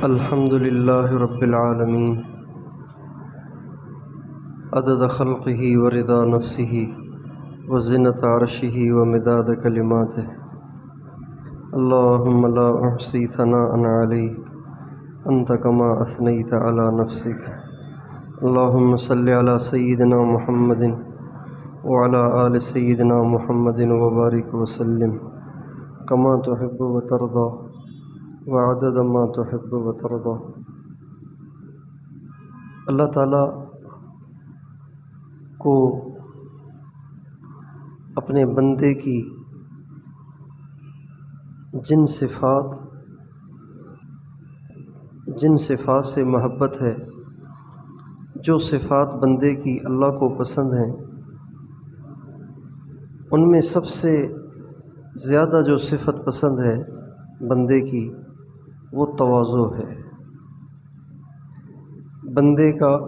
الحمد للہ رب العالمین عدد خلقہ ورضا نفسہ وزنۃ عرشہ ومداد کلماتہ اللہم لا احصی ثناء علیک انت کما اثنیت علی نفسک اللہم صلی علی سیدنا محمد وعلی آل سیدنا محمد وبارک وسلم کما تحب وترضی وعدد ما تحب وترضى۔ اللہ تعالیٰ کو اپنے بندے کی جن صفات سے محبت ہے، جو صفات بندے کی اللہ کو پسند ہیں، ان میں سب سے زیادہ جو صفت پسند ہے بندے کی وہ تواضع ہے۔ بندے کا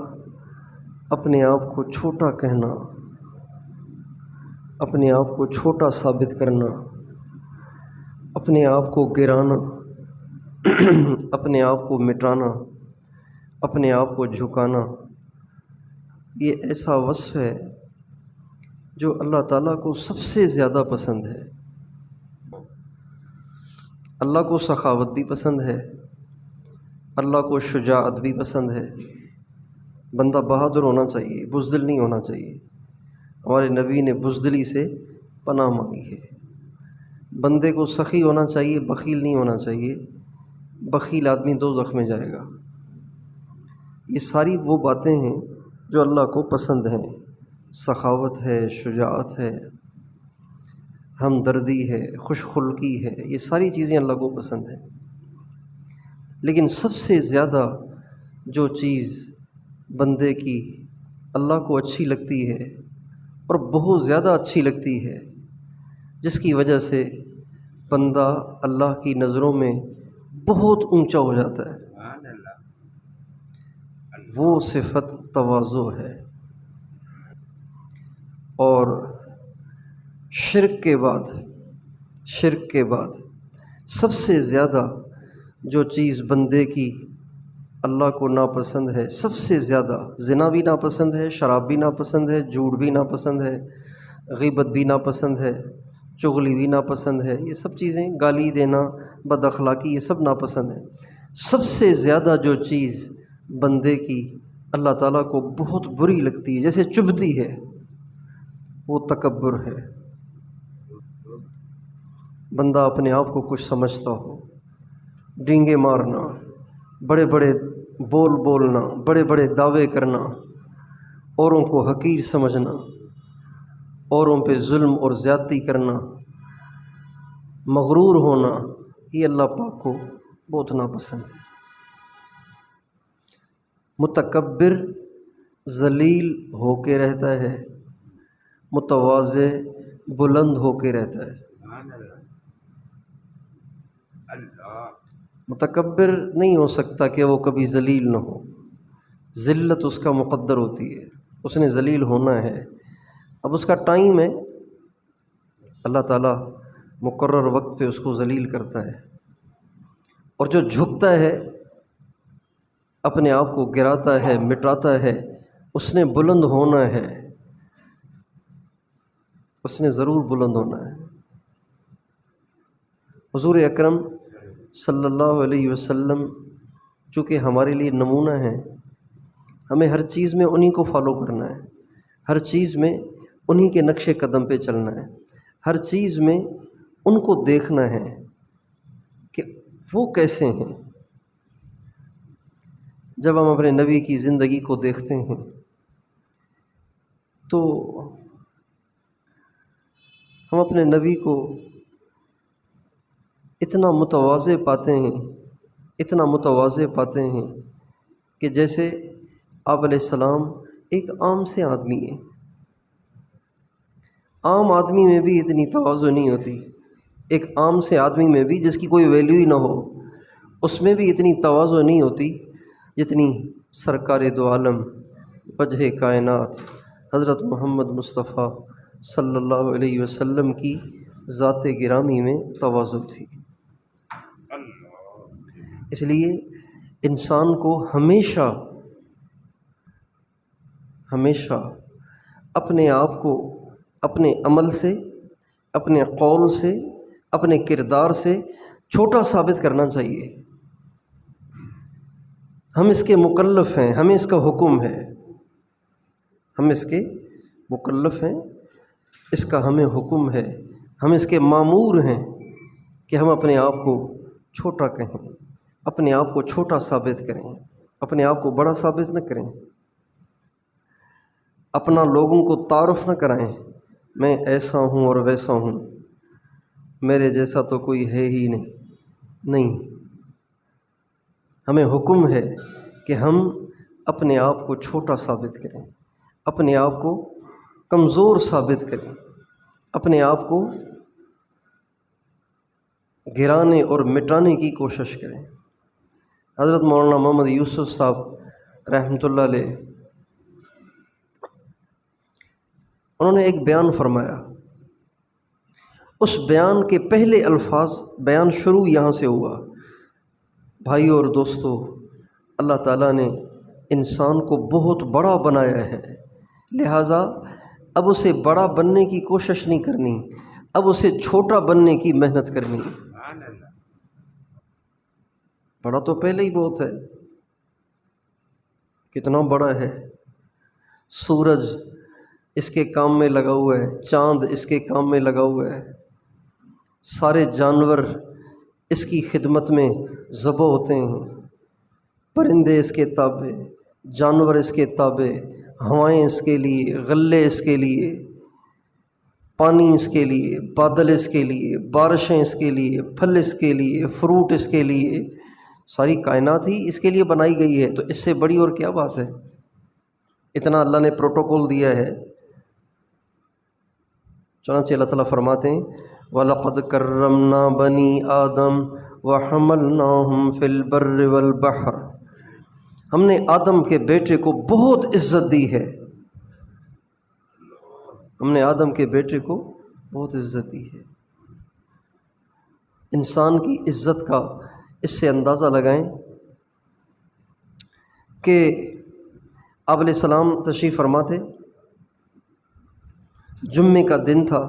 اپنے آپ کو چھوٹا کہنا، اپنے آپ کو چھوٹا ثابت کرنا، اپنے آپ کو گرانا، اپنے آپ کو مٹانا، اپنے آپ کو جھکانا، یہ ایسا وصف ہے جو اللہ تعالیٰ کو سب سے زیادہ پسند ہے۔ اللہ کو سخاوت بھی پسند ہے، اللہ کو شجاعت بھی پسند ہے۔ بندہ بہادر ہونا چاہیے، بزدل نہیں ہونا چاہیے۔ ہمارے نبی نے بزدلی سے پناہ مانگی ہے۔ بندے کو سخی ہونا چاہیے، بخیل نہیں ہونا چاہیے۔ بخیل آدمی دوزخ میں جائے گا۔ یہ ساری وہ باتیں ہیں جو اللہ کو پسند ہیں۔ سخاوت ہے، شجاعت ہے، ہمدردی ہے، خوش خلقی ہے، یہ ساری چیزیں اللہ کو پسند ہیں۔ لیکن سب سے زیادہ جو چیز بندے کی اللہ کو اچھی لگتی ہے اور بہت زیادہ اچھی لگتی ہے، جس کی وجہ سے بندہ اللہ کی نظروں میں بہت اونچا ہو جاتا ہے، وہ صفت تواضع ہے۔ اور شرک کے بعد سب سے زیادہ جو چیز بندے کی اللہ کو ناپسند ہے، سب سے زیادہ زنا بھی ناپسند ہے، شراب بھی ناپسند ہے، جھوٹ بھی ناپسند ہے، غیبت بھی ناپسند ہے، چغلی بھی ناپسند ہے، یہ سب چیزیں، گالی دینا، بد اخلاقی، یہ سب ناپسند ہے۔ سب سے زیادہ جو چیز بندے کی اللہ تعالیٰ کو بہت بری لگتی ہے، جیسے چبھتی ہے، وہ تکبر ہے۔ بندہ اپنے آپ کو کچھ سمجھتا ہو، ڈینگے مارنا، بڑے بڑے بول بولنا، بڑے بڑے دعوے کرنا، اوروں کو حقیر سمجھنا، اوروں پہ ظلم اور زیادتی کرنا، مغرور ہونا، یہ اللہ پاک کو بہت ناپسند ہے۔ متکبر ذلیل ہو کے رہتا ہے، متواضع بلند ہو کے رہتا ہے۔ متکبر نہیں ہو سکتا کہ وہ کبھی ذلیل نہ ہو، ذلت اس کا مقدر ہوتی ہے، اس نے ذلیل ہونا ہے۔ اب اس کا ٹائم ہے، اللہ تعالیٰ مقرر وقت پہ اس کو ذلیل کرتا ہے۔ اور جو جھکتا ہے، اپنے آپ کو گراتا ہے، مٹاتا ہے، اس نے بلند ہونا ہے، اس نے ضرور بلند ہونا ہے۔ حضور اکرم صلی اللہ علیہ وسلم چونکہ ہمارے لیے نمونہ ہیں، ہمیں ہر چیز میں انہی کو فالو کرنا ہے، ہر چیز میں انہی کے نقش قدم پہ چلنا ہے، ہر چیز میں ان کو دیکھنا ہے کہ وہ کیسے ہیں۔ جب ہم اپنے نبی کی زندگی کو دیکھتے ہیں تو ہم اپنے نبی کو اتنا متواضع پاتے ہیں کہ جیسے آپ علیہ السلام ایک عام سے آدمی ہیں۔ عام آدمی میں بھی اتنی تواضع نہیں ہوتی، ایک عام سے آدمی میں بھی جس کی کوئی ویلیو ہی نہ ہو، اس میں بھی اتنی تواضع نہیں ہوتی جتنی سرکار دو عالم وجہ کائنات حضرت محمد مصطفیٰ صلی اللہ علیہ وسلم کی ذات گرامی میں تواضع تھی۔ اس لیے انسان کو ہمیشہ اپنے آپ کو اپنے عمل سے، اپنے قول سے، اپنے کردار سے چھوٹا ثابت کرنا چاہیے۔ ہم اس کے مکلف ہیں، ہمیں اس کا حکم ہے، ہم اس کے مکلف ہیں، اس کا ہمیں حکم ہے، ہم اس کے مامور ہیں کہ ہم اپنے آپ کو چھوٹا کہیں، اپنے آپ کو چھوٹا ثابت کریں، اپنے آپ کو بڑا ثابت نہ کریں، اپنا لوگوں کو تعارف نہ کرائیں، میں ایسا ہوں اور ویسا ہوں، میرے جیسا تو کوئی ہے ہی نہیں۔ ہمیں حکم ہے کہ ہم اپنے آپ کو چھوٹا ثابت کریں، اپنے آپ کو کمزور ثابت کریں، اپنے آپ کو گرانے اور مٹانے کی کوشش کریں۔ حضرت مولانا محمد یوسف صاحب رحمۃ اللہ علیہ، انہوں نے ایک بیان فرمایا، اس بیان کے پہلے الفاظ، بیان شروع یہاں سے ہوا: بھائیو اور دوستو، اللہ تعالیٰ نے انسان کو بہت بڑا بنایا ہے، لہٰذا اب اسے بڑا بننے کی کوشش نہیں کرنی، اب اسے چھوٹا بننے کی محنت کرنی۔ بڑا تو پہلے ہی بہت ہے، کتنا بڑا ہے، سورج اس کے کام میں لگا ہوا ہے، چاند اس کے کام میں لگا ہوا ہے، سارے جانور اس کی خدمت میں ذبح ہوتے ہیں، پرندے اس کے تابع، جانور اس کے تابع، ہوائیں اس کے لیے، غلے اس کے لیے، پانی اس کے لیے، بادل اس کے لیے، بارشیں اس کے لیے، پھل اس کے لیے، فروٹ اس کے لیے، ساری کائنات ہی اس کے لیے بنائی گئی ہے، تو اس سے بڑی اور کیا بات ہے؟ اتنا اللہ نے پروٹوکول دیا ہے۔ چنانچہ اللہ تعالیٰ فرماتے ہیں: وَلَقَدْ كَرَّمْنَا بَنِي آدَمَ وَحَمَلْنَاهُمْ فِي الْبَرِّ وَالْبَحْرِ، ہم نے آدم کے بیٹے کو بہت عزت دی ہے، ہم نے آدم کے بیٹے کو بہت عزت دی ہے۔ انسان کی عزت کا اس سے اندازہ لگائیں کہ آپ علیہ السلام تشریف فرما تھے، جمعے کا دن تھا،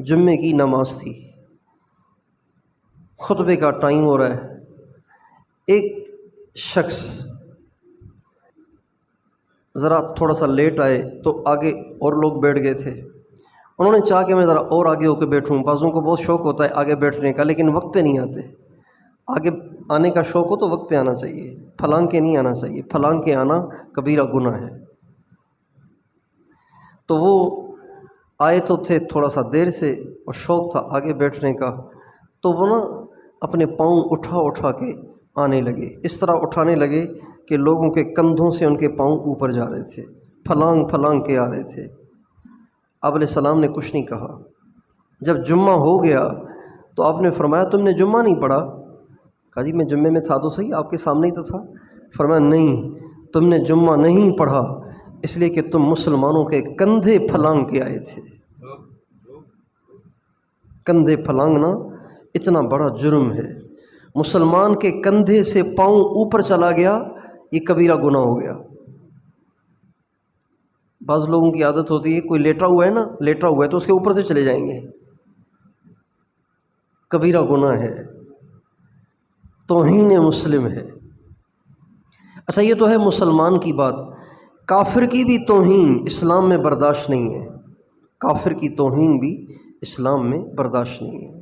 جمعے کی نماز تھی، خطبے کا ٹائم ہو رہا ہے، ایک شخص ذرا تھوڑا سا لیٹ آئے تو آگے اور لوگ بیٹھ گئے تھے، انہوں نے چاہا کہ میں ذرا اور آگے ہو کے بیٹھوں، بعضوں کو بہت شوق ہوتا ہے آگے بیٹھنے کا لیکن وقت پہ نہیں آتے، آگے آنے کا شوق ہو تو وقت پہ آنا چاہیے، پھلانگ کے نہیں آنا چاہیے، پھلانگ کے آنا کبیرہ گناہ ہے۔ تو وہ آئے تو تھے تھوڑا سا دیر سے، اور شوق تھا آگے بیٹھنے کا، تو وہ اپنے پاؤں اٹھا کے آنے لگے، اس طرح اٹھانے لگے کہ لوگوں کے کندھوں سے ان کے پاؤں اوپر جا رہے تھے، پھلانگ کے آ رہے تھے۔ آپ علیہ السلام نے کچھ نہیں کہا۔ جب جمعہ ہو گیا تو آپ نے فرمایا: تم نے جمعہ نہیں پڑھا؟ کہا: جی میں جمعے میں تھا تو صحیح، آپ کے سامنے ہی تو تھا۔ فرمایا: نہیں، تم نے جمعہ نہیں پڑھا اس لیے کہ تم مسلمانوں کے کندھے پھلانگ کے آئے تھے۔ کندھے پھلانگنا اتنا بڑا جرم ہے، مسلمان کے کندھے سے پاؤں اوپر چلا گیا، یہ کبیرہ گناہ ہو گیا۔ بعض لوگوں کی عادت ہوتی ہے، کوئی لیٹا ہوا ہے تو اس کے اوپر سے چلے جائیں گے، کبیرہ گناہ ہے، توہین مسلم ہے۔ اچھا یہ تو ہے مسلمان کی بات، کافر کی بھی توہین اسلام میں برداشت نہیں ہے، کافر کی توہین بھی اسلام میں برداشت نہیں ہے۔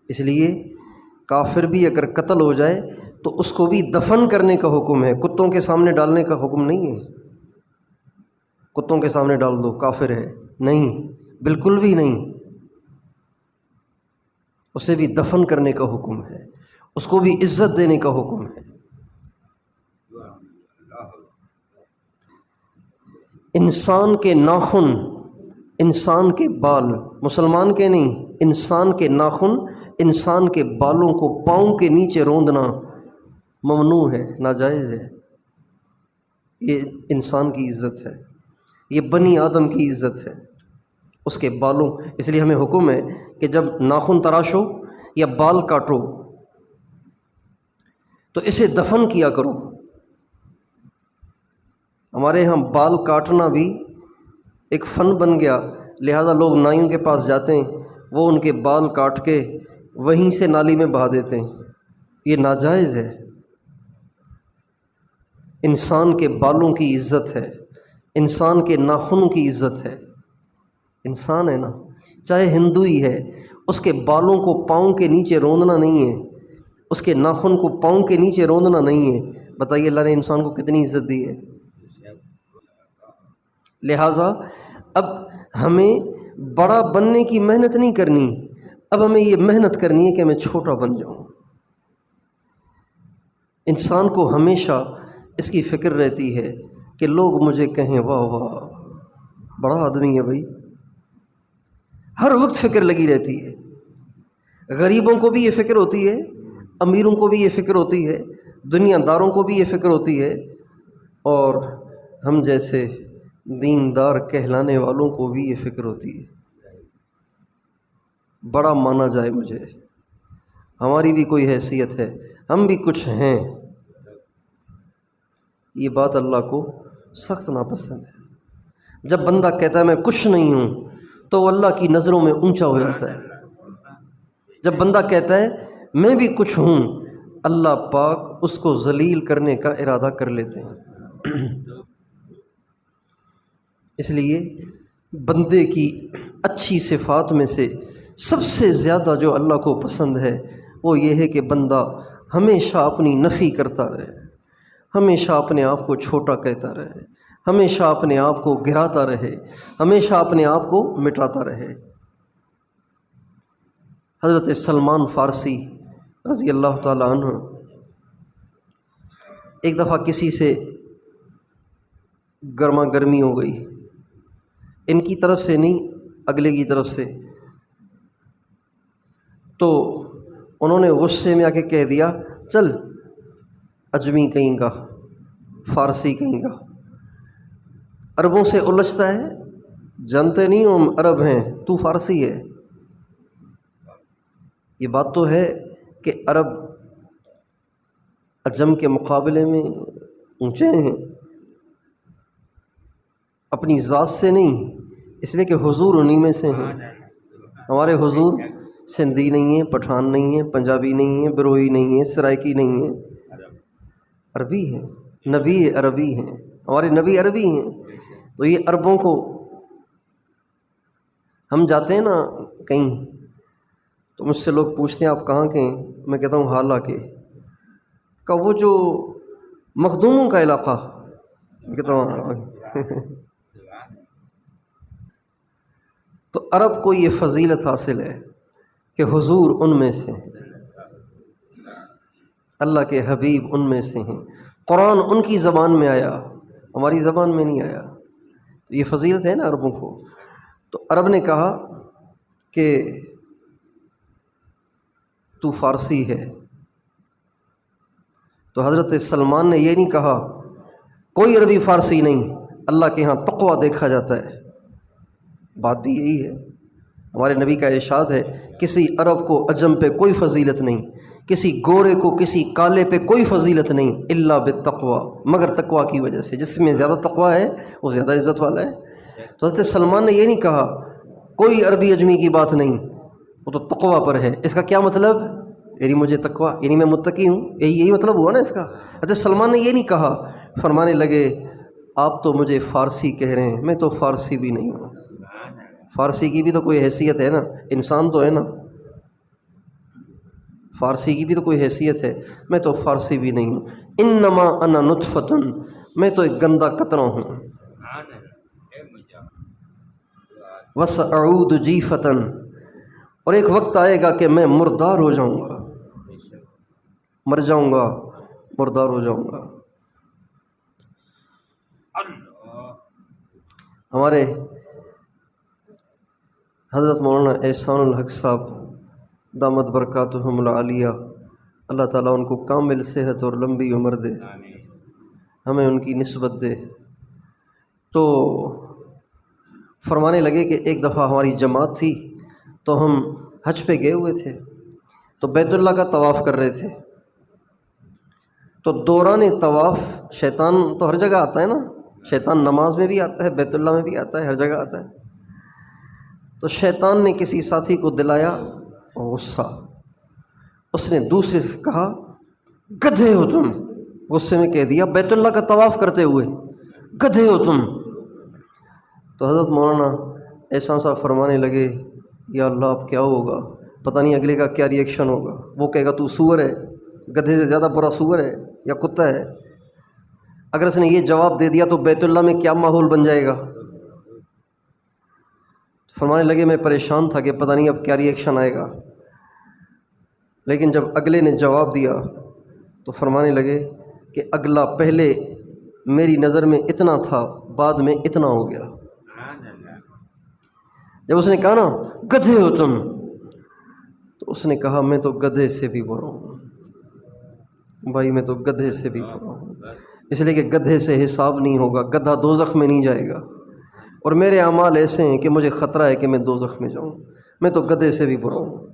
اس لیے کافر بھی اگر قتل ہو جائے تو اس کو بھی دفن کرنے کا حکم ہے، کتوں کے سامنے ڈالنے کا حکم نہیں ہے۔ کتوں کے سامنے ڈال دو کافر ہے، نہیں، بالکل بھی نہیں، اسے بھی دفن کرنے کا حکم ہے، اس کو بھی عزت دینے کا حکم ہے۔ انسان کے ناخن، انسان کے بال، مسلمان کے نہیں، انسان کے ناخن، انسان کے بالوں کو پاؤں کے نیچے روندنا ممنوع ہے، ناجائز ہے۔ یہ انسان کی عزت ہے، یہ بنی آدم کی عزت ہے، اس کے بالوں، اس لیے ہمیں حکم ہے کہ جب ناخن تراشو یا بال کاٹو تو اسے دفن کیا کرو۔ ہمارے ہاں بال کاٹنا بھی ایک فن بن گیا، لہذا لوگ نائیوں کے پاس جاتے ہیں، وہ ان کے بال کاٹ کے وہیں سے نالی میں بہا دیتے ہیں۔ یہ ناجائز ہے۔ انسان کے بالوں کی عزت ہے، انسان کے ناخنوں کی عزت ہے۔ انسان ہے نا، چاہے ہندو ہی ہے، اس کے بالوں کو پاؤں کے نیچے روندنا نہیں ہے، اس کے ناخن کو پاؤں کے نیچے روندنا نہیں ہے۔ بتائیے اللہ نے انسان کو کتنی عزت دی ہے۔ لہٰذا اب ہمیں بڑا بننے کی محنت نہیں کرنی، اب ہمیں یہ محنت کرنی ہے کہ میں چھوٹا بن جاؤں۔ انسان کو ہمیشہ اس کی فکر رہتی ہے کہ لوگ مجھے کہیں واہ واہ بڑا آدمی ہے بھائی، ہر وقت فکر لگی رہتی ہے۔ غریبوں کو بھی یہ فکر ہوتی ہے، امیروں کو بھی یہ فکر ہوتی ہے، دنیا داروں کو بھی یہ فکر ہوتی ہے، اور ہم جیسے دیندار کہلانے والوں کو بھی یہ فکر ہوتی ہے، بڑا مانا جائے مجھے، ہماری بھی کوئی حیثیت ہے، ہم بھی کچھ ہیں۔ یہ بات اللہ کو سخت ناپسند ہے۔ جب بندہ کہتا ہے میں کچھ نہیں ہوں تو وہ اللہ کی نظروں میں اونچا ہو جاتا ہے۔ جب بندہ کہتا ہے میں بھی کچھ ہوں، اللہ پاک اس کو ذلیل کرنے کا ارادہ کر لیتے ہیں۔ اس لیے بندے کی اچھی صفات میں سے سب سے زیادہ جو اللہ کو پسند ہے وہ یہ ہے کہ بندہ ہمیشہ اپنی نفی کرتا رہے، ہمیشہ اپنے آپ کو چھوٹا کہتا رہے، ہمیشہ اپنے آپ کو گراتا رہے، ہمیشہ اپنے آپ کو مٹاتا رہے۔ حضرت سلمان فارسی رضی اللہ تعالیٰ عنہ ایک دفعہ کسی سے گرما گرمی ہو گئی، ان کی طرف سے نہیں اگلے کی طرف سے، تو انہوں نے غصے میں آ کے کہہ دیا چل اجمی کہیں کا، فارسی کہیں کا، عربوں سے الجھتا ہے، جانتے نہیں ہم عرب ہیں، تو فارسی ہے۔ یہ بات تو ہے کہ عرب عجم کے مقابلے میں اونچے ہیں، اپنی ذات سے نہیں، اس لیے کہ حضور انہی میں سے ہیں۔ ہمارے حضور سندھی نہیں ہیں، پٹھان نہیں ہیں، پنجابی نہیں ہیں، بروئی نہیں ہیں، سرائکی نہیں ہیں، عربی ہیں، نبی عربی ہیں، ہمارے نبی عربی ہیں۔ تو یہ عربوں کو، ہم جاتے ہیں نا کہیں تو مجھ سے لوگ پوچھتے ہیں آپ کہاں کے ہیں، میں کہتا ہوں حالہ کے، کہ وہ جو مخدوموں کا علاقہ، میں کہتا ہوں تو عرب کو یہ فضیلت حاصل ہے کہ حضور ان میں سے ہیں، اللہ کے حبیب ان میں سے ہیں، قرآن ان کی زبان میں آیا، ہماری زبان میں نہیں آیا، تو یہ فضیلت ہے نا عربوں کو۔ تو عرب نے کہا کہ تو فارسی ہے، تو حضرت سلمان نے یہ نہیں کہا کوئی عربی فارسی نہیں، اللہ کے ہاں تقویٰ دیکھا جاتا ہے۔ بات بھی یہی ہے، ہمارے نبی کا ارشاد ہے کسی عرب کو عجم پہ کوئی فضیلت نہیں، کسی گورے کو کسی کالے پہ کوئی فضیلت نہیں، الا بالتقویٰ، مگر تقویٰ کی وجہ سے، جس میں زیادہ تقویٰ ہے وہ زیادہ عزت والا ہے۔ تو حضرت سلمان نے یہ نہیں کہا کوئی عربی اجمی کی بات نہیں، وہ تو تقویٰ پر ہے۔ اس کا کیا مطلب؟ یعنی مجھے تقویٰ، یعنی میں متقی ہوں، یہی مطلب ہوا نا اس کا۔ حضرت سلمان نے یہ نہیں کہا، فرمانے لگے آپ تو مجھے فارسی کہہ رہے ہیں، میں تو فارسی بھی نہیں ہوں، فارسی کی بھی تو کوئی حیثیت ہے نا، انسان تو ہے نا، فارسی کی بھی تو کوئی حیثیت ہے، میں تو فارسی بھی نہیں ہوں، انما انا نطفۃ، میں تو ایک گندا قطرہ ہوں، وساعود جیفۃ، اور ایک وقت آئے گا کہ میں مردار ہو جاؤں گا، مر جاؤں گا، مردار ہو جاؤں گا۔ ہمارے حضرت مولانا احسان الحق صاحب دامت برکاتہم العالیہ، اللہ تعالیٰ ان کو کامل صحت اور لمبی عمر دے، ہمیں ان کی نسبت دے۔ تو فرمانے لگے کہ ایک دفعہ ہماری جماعت تھی تو ہم حج پہ گئے ہوئے تھے، تو بیت اللہ کا طواف کر رہے تھے، تو دوران طواف شیطان تو ہر جگہ آتا ہے نا، شیطان نماز میں بھی آتا ہے، بیت اللہ میں بھی آتا ہے، ہر جگہ آتا ہے۔ تو شیطان نے کسی ساتھی کو دلایا غصہ، اس نے دوسرے سے کہا گدھے ہو تم، غصے میں کہہ دیا بیت اللہ کا طواف کرتے ہوئے، گدھے ہو تم۔ تو حضرت مولانا ایسا سا فرمانے لگے یا اللہ اب کیا ہوگا، پتہ نہیں اگلے کا کیا ری ایکشن ہوگا، وہ کہے گا تو سور ہے، گدھے سے زیادہ برا سور ہے یا کتا ہے۔ اگر اس نے یہ جواب دے دیا تو بیت اللہ میں کیا ماحول بن جائے گا۔ فرمانے لگے میں پریشان تھا کہ پتہ نہیں اب کیا ری ایکشن آئے گا، لیکن جب اگلے نے جواب دیا تو فرمانے لگے کہ اگلا پہلے میری نظر میں اتنا تھا، بعد میں اتنا ہو گیا۔ جب اس نے کہا نا گدھے ہو تم، تو اس نے کہا میں تو گدھے سے بھی برا ہوں بھائی، میں تو گدھے سے بھی برا ہوں، اس لیے کہ گدھے سے حساب نہیں ہوگا، گدھا دوزخ میں نہیں جائے گا، اور میرے اعمال ایسے ہیں کہ مجھے خطرہ ہے کہ میں دوزخ میں جاؤں، میں تو گدھے سے بھی برا ہوں۔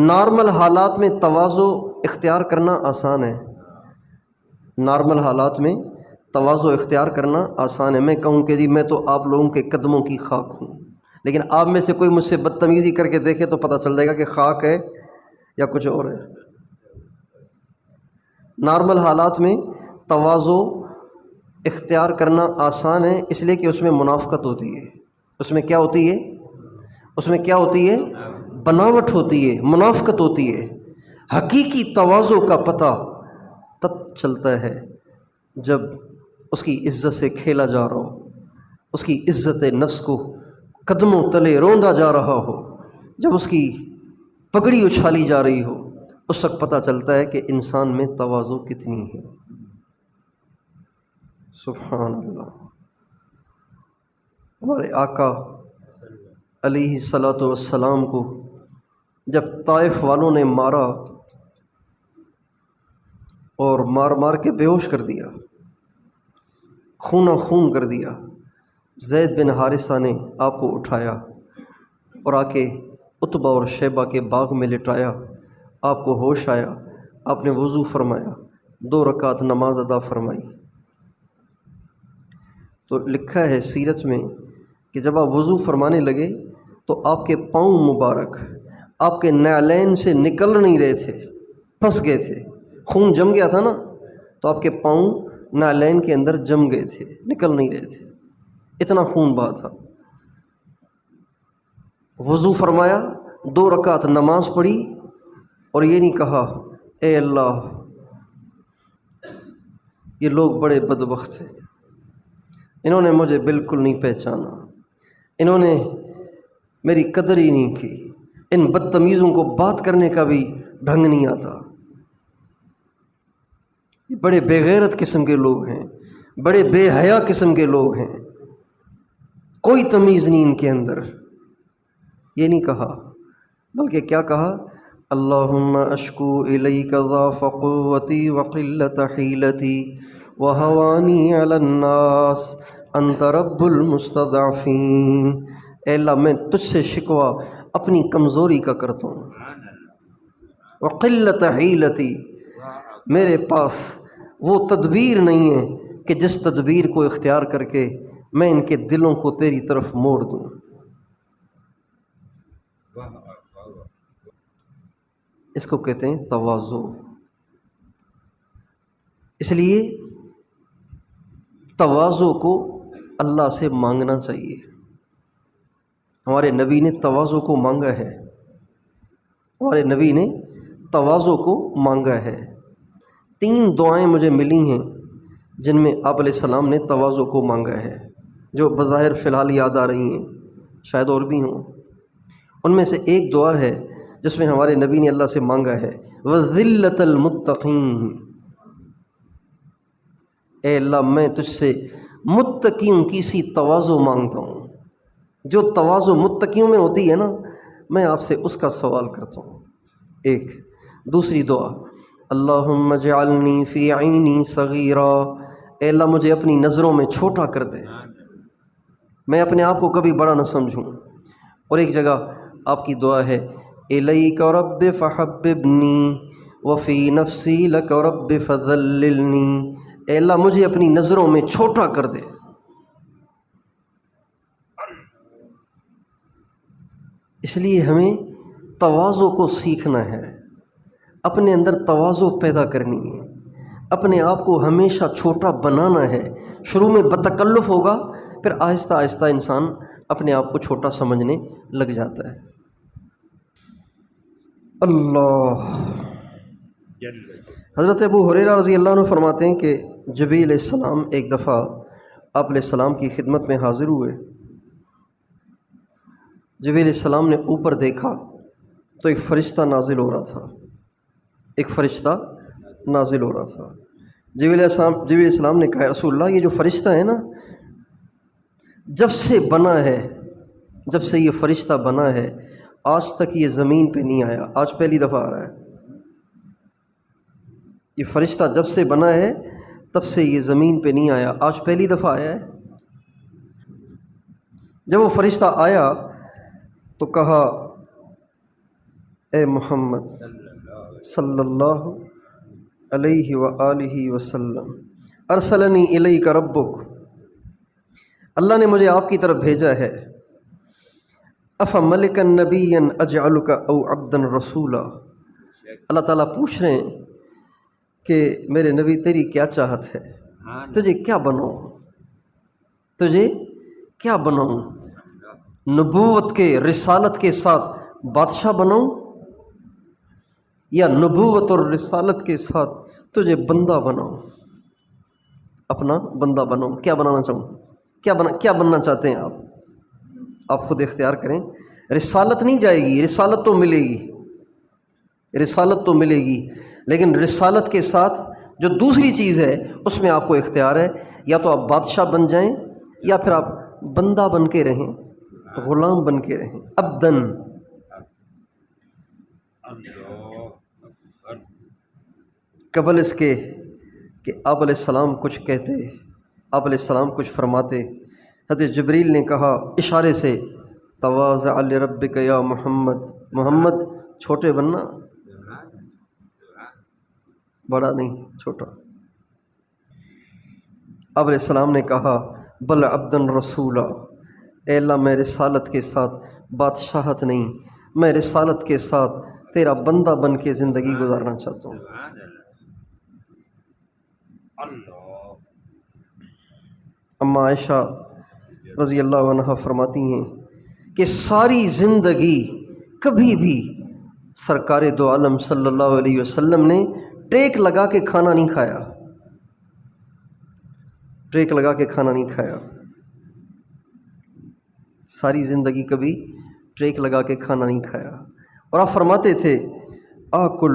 نارمل حالات میں تواضع اختیار کرنا آسان ہے، نارمل حالات میں تواضع اختیار کرنا آسان ہے۔ میں کہوں کہ جی میں تو آپ لوگوں کے قدموں کی خاک ہوں، لیکن آپ میں سے کوئی مجھ سے بدتمیزی کر کے دیکھے تو پتہ چل جائے گا کہ خاک ہے یا کچھ اور ہے۔ نارمل حالات میں تواضع اختیار کرنا آسان ہے، اس لیے کہ اس میں منافقت ہوتی ہے، اس میں کیا ہوتی ہے، اس میں کیا ہوتی ہے، بناوٹ ہوتی ہے، منافقت ہوتی ہے۔ حقیقی تواضع کا پتہ تب چلتا ہے جب اس کی عزت سے کھیلا جا رہا ہو، اس کی عزت نفس کو قدموں تلے روندا جا رہا ہو، جب اس کی پگڑی اچھالی جا رہی ہو، اس وقت پتہ چلتا ہے کہ انسان میں تواضع کتنی ہے۔ سبحان اللہ۔ ہمارے آقا علیہ الصلوۃ والسلام کو جب طائف والوں نے مارا اور مار مار کے بے ہوش کر دیا، خونہ خون کر دیا، زید بن حارثہ نے آپ کو اٹھایا اور آ کے عتبہ اور شیبہ کے باغ میں لٹایا، آپ کو ہوش آیا، آپ نے وضو فرمایا، 2 رکعت نماز ادا فرمائی۔ تو لکھا ہے سیرت میں کہ جب آپ وضو فرمانے لگے تو آپ کے پاؤں مبارک آپ کے نعلین سے نکل نہیں رہے تھے، پھنس گئے تھے، خون جم گیا تھا نا، تو آپ کے پاؤں نعلین کے اندر جم گئے تھے، نکل نہیں رہے تھے، اتنا خون بہا تھا۔ وضو فرمایا، 2 رکعت نماز پڑھی اور یہ نہیں کہا اے اللہ یہ لوگ بڑے بدبخت ہیں، انہوں نے مجھے بالکل نہیں پہچانا، انہوں نے میری قدر ہی نہیں کی، ان بدتمیزوں کو بات کرنے کا بھی ڈھنگ نہیں آتا، یہ بڑے بے غیرت قسم کے لوگ ہیں، بڑے بے حیا قسم کے لوگ ہیں، کوئی تمیز نہیں ان کے اندر۔ یہ نہیں کہا، بلکہ کیا کہا، اللہم اشکو الیک ضعف قوتی وقلت حیلتی وہوانی علی الناس انت رب المستضعفین۔ اے اللہ میں تجھ سے شکوہ اپنی کمزوری کا کرتا ہوں، وقلت حیلتی، میرے پاس وہ تدبیر نہیں ہے کہ جس تدبیر کو اختیار کر کے میں ان کے دلوں کو تیری طرف موڑ دوں۔ اس کو کہتے ہیں تواضع۔ اس لیے تواضع کو اللہ سے مانگنا چاہیے۔ ہمارے نبی نے تواضع کو مانگا ہے، ہمارے نبی نے تواضع کو مانگا ہے۔ 3 دعائیں مجھے ملی ہیں جن میں آپ علیہ السلام نے تواضع کو مانگا ہے، جو بظاہر فی الحال یاد آ رہی ہیں، شاید اور بھی ہوں۔ ان میں سے ایک دعا ہے جس میں ہمارے نبی نے اللہ سے مانگا ہے، وَذِلَّةَ الْمُتَّقِينَ، اے اللہ میں تجھ سے متقیوں کی سی تواضع مانگتا ہوں، جو تواضع متقیوں میں ہوتی ہے نا، میں آپ سے اس کا سوال کرتا ہوں۔ ایک دوسری دعا، اللہم اجعلنی فی عینی صغیرا، اے اللہ مجھے اپنی نظروں میں چھوٹا کر دے، میں اپنے آپ کو کبھی بڑا نہ سمجھوں۔ اور ایک جگہ آپ کی دعا ہے، الیک رب فحببنی وفی نفسی لک رب فذللنی، اے اللہ مجھے اپنی نظروں میں چھوٹا کر دے۔ اس لیے ہمیں تواضع کو سیکھنا ہے، اپنے اندر تواضع پیدا کرنی ہے، اپنے آپ کو ہمیشہ چھوٹا بنانا ہے۔ شروع میں بتکلف ہوگا، پھر آہستہ آہستہ انسان اپنے آپ کو چھوٹا سمجھنے لگ جاتا ہے۔ اللہ، حضرت ابو ہریرہ رضی اللہ عنہ فرماتے ہیں کہ جبریل علیہ السلام ایک دفعہ آپ علیہ السلام کی خدمت میں حاضر ہوئے۔ جبریل علیہ السلام نے اوپر دیکھا تو ایک فرشتہ نازل ہو رہا تھا، ایک فرشتہ نازل ہو رہا تھا۔ جبریل علیہ السلام نے کہا رسول اللہ، یہ جو فرشتہ ہے نا، جب سے بنا ہے، جب سے یہ فرشتہ بنا ہے، آج تک یہ زمین پہ نہیں آیا، آج پہلی دفعہ آ رہا ہے۔ یہ فرشتہ جب سے بنا ہے تب سے یہ زمین پہ نہیں آیا، آج پہلی دفعہ آیا ہے۔ جب وہ فرشتہ آیا تو کہا اے محمد صلی اللہ علیہ وآلہ وسلم، ارسلنی الیک ربک، اللہ نے مجھے آپ کی طرف بھیجا ہے۔ افملکا نبیا اجعلک او عبدا رسولا، اللہ تعالیٰ پوچھ رہے ہیں کہ میرے نبی تیری کیا چاہت ہے، تجھے کیا بناؤں، تجھے کیا بناؤں، نبوت کے رسالت کے ساتھ بادشاہ بناؤں، یا نبوت اور رسالت کے ساتھ تجھے بندہ بناؤں، اپنا بندہ بناؤں، کیا بنانا چاہوں، کیا بننا چاہتے ہیں آپ خود اختیار کریں۔ رسالت نہیں جائے گی، رسالت تو ملے گی، رسالت تو ملے گی، لیکن رسالت کے ساتھ جو دوسری چیز ہے اس میں آپ کو اختیار ہے، یا تو آپ بادشاہ بن جائیں یا پھر آپ بندہ بن کے رہیں، غلام بن کے رہیں، عبدن۔ قبل اس کے کہ آپ علیہ السلام کچھ کہتے، آپ علیہ السلام کچھ فرماتے، حضرت جبریل نے کہا اشارے سے، تواضع لربک یا محمد، محمد چھوٹے بننا، بڑا نہیں، چھوٹا۔ آپ علیہ السلام نے کہا بل عبدن رسولا، اے اللہ میں رسالت کے ساتھ بادشاہت نہیں، میں رسالت کے ساتھ تیرا بندہ بن کے زندگی گزارنا چاہتا ہوں۔ اما عائشہ رضی اللہ عنہ فرماتی ہیں کہ ساری زندگی کبھی بھی سرکار دو عالم صلی اللہ علیہ وسلم نے ٹیک لگا کے کھانا نہیں کھایا، ٹیک لگا کے کھانا نہیں کھایا، ساری زندگی کبھی ٹیک لگا کے کھانا نہیں کھایا۔ اور آپ فرماتے تھے آکل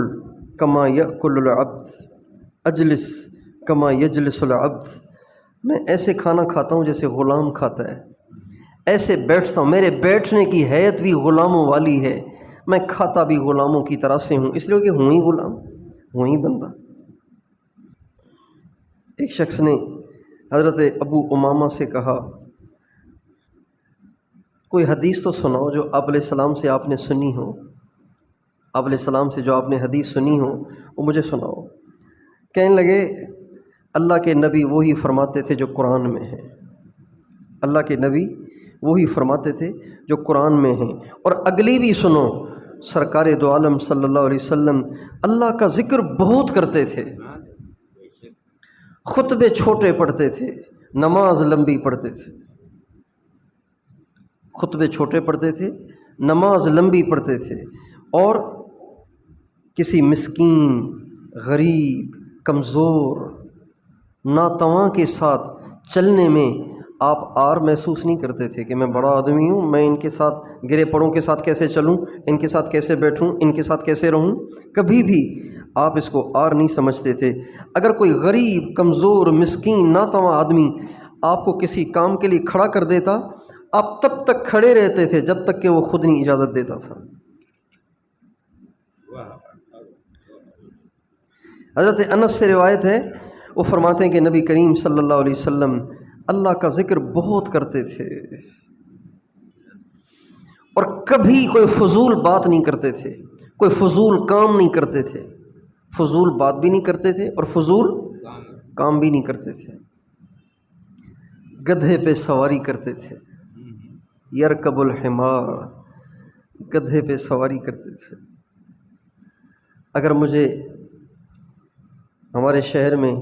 کما یأکل العبد، اجلس کما یجلس العبد، میں ایسے کھانا کھاتا ہوں جیسے غلام کھاتا ہے، ایسے بیٹھتا ہوں، میرے بیٹھنے کی حیت بھی غلاموں والی ہے، میں کھاتا بھی غلاموں کی طرح سے ہوں، اس لیے کہ ہوں ہی غلام، ہوں ہی بندہ۔ ایک شخص نے حضرت ابو امامہ سے کہا کوئی حدیث تو سناؤ جو آپ علیہ السلام سے آپ نے سنی ہو، آپ علیہ السلام سے جو آپ نے حدیث سنی ہو وہ مجھے سناؤ۔ کہنے لگے اللہ کے نبی وہی فرماتے تھے جو قرآن میں ہے، اللہ کے نبی وہی فرماتے تھے جو قرآن میں ہیں، اور اگلی بھی سنو، سرکار دو عالم صلی اللہ علیہ وسلم اللہ کا ذکر بہت کرتے تھے، خطبے چھوٹے پڑھتے تھے، نماز لمبی پڑھتے تھے، خطبے چھوٹے پڑھتے تھے، نماز لمبی پڑھتے تھے، اور کسی مسکین، غریب، کمزور، ناتواں کے ساتھ چلنے میں آپ آر محسوس نہیں کرتے تھے کہ میں بڑا آدمی ہوں، میں ان کے ساتھ گرے پڑوں کے ساتھ کیسے چلوں، ان کے ساتھ کیسے بیٹھوں، ان کے ساتھ کیسے رہوں، کبھی بھی آپ اس کو آر نہیں سمجھتے تھے۔ اگر کوئی غریب، کمزور، مسکین، ناتواں آدمی آپ کو کسی کام کے لیے کھڑا کر دیتا، آپ تب تک کھڑے رہتے تھے جب تک کہ وہ خود نہیں اجازت دیتا تھا۔ حضرت انس سے روایت ہے، وہ فرماتے ہیں کہ نبی کریم صلی اللہ علیہ وسلم اللہ کا ذکر بہت کرتے تھے، اور کبھی کوئی فضول بات نہیں کرتے تھے، کوئی فضول کام نہیں کرتے تھے، فضول بات بھی نہیں کرتے تھے اور فضول کام بھی نہیں کرتے تھے. گدھے پہ سواری کرتے تھے. یرکب الحمار، گدھے پہ سواری کرتے تھے. اگر مجھے ہمارے شہر میں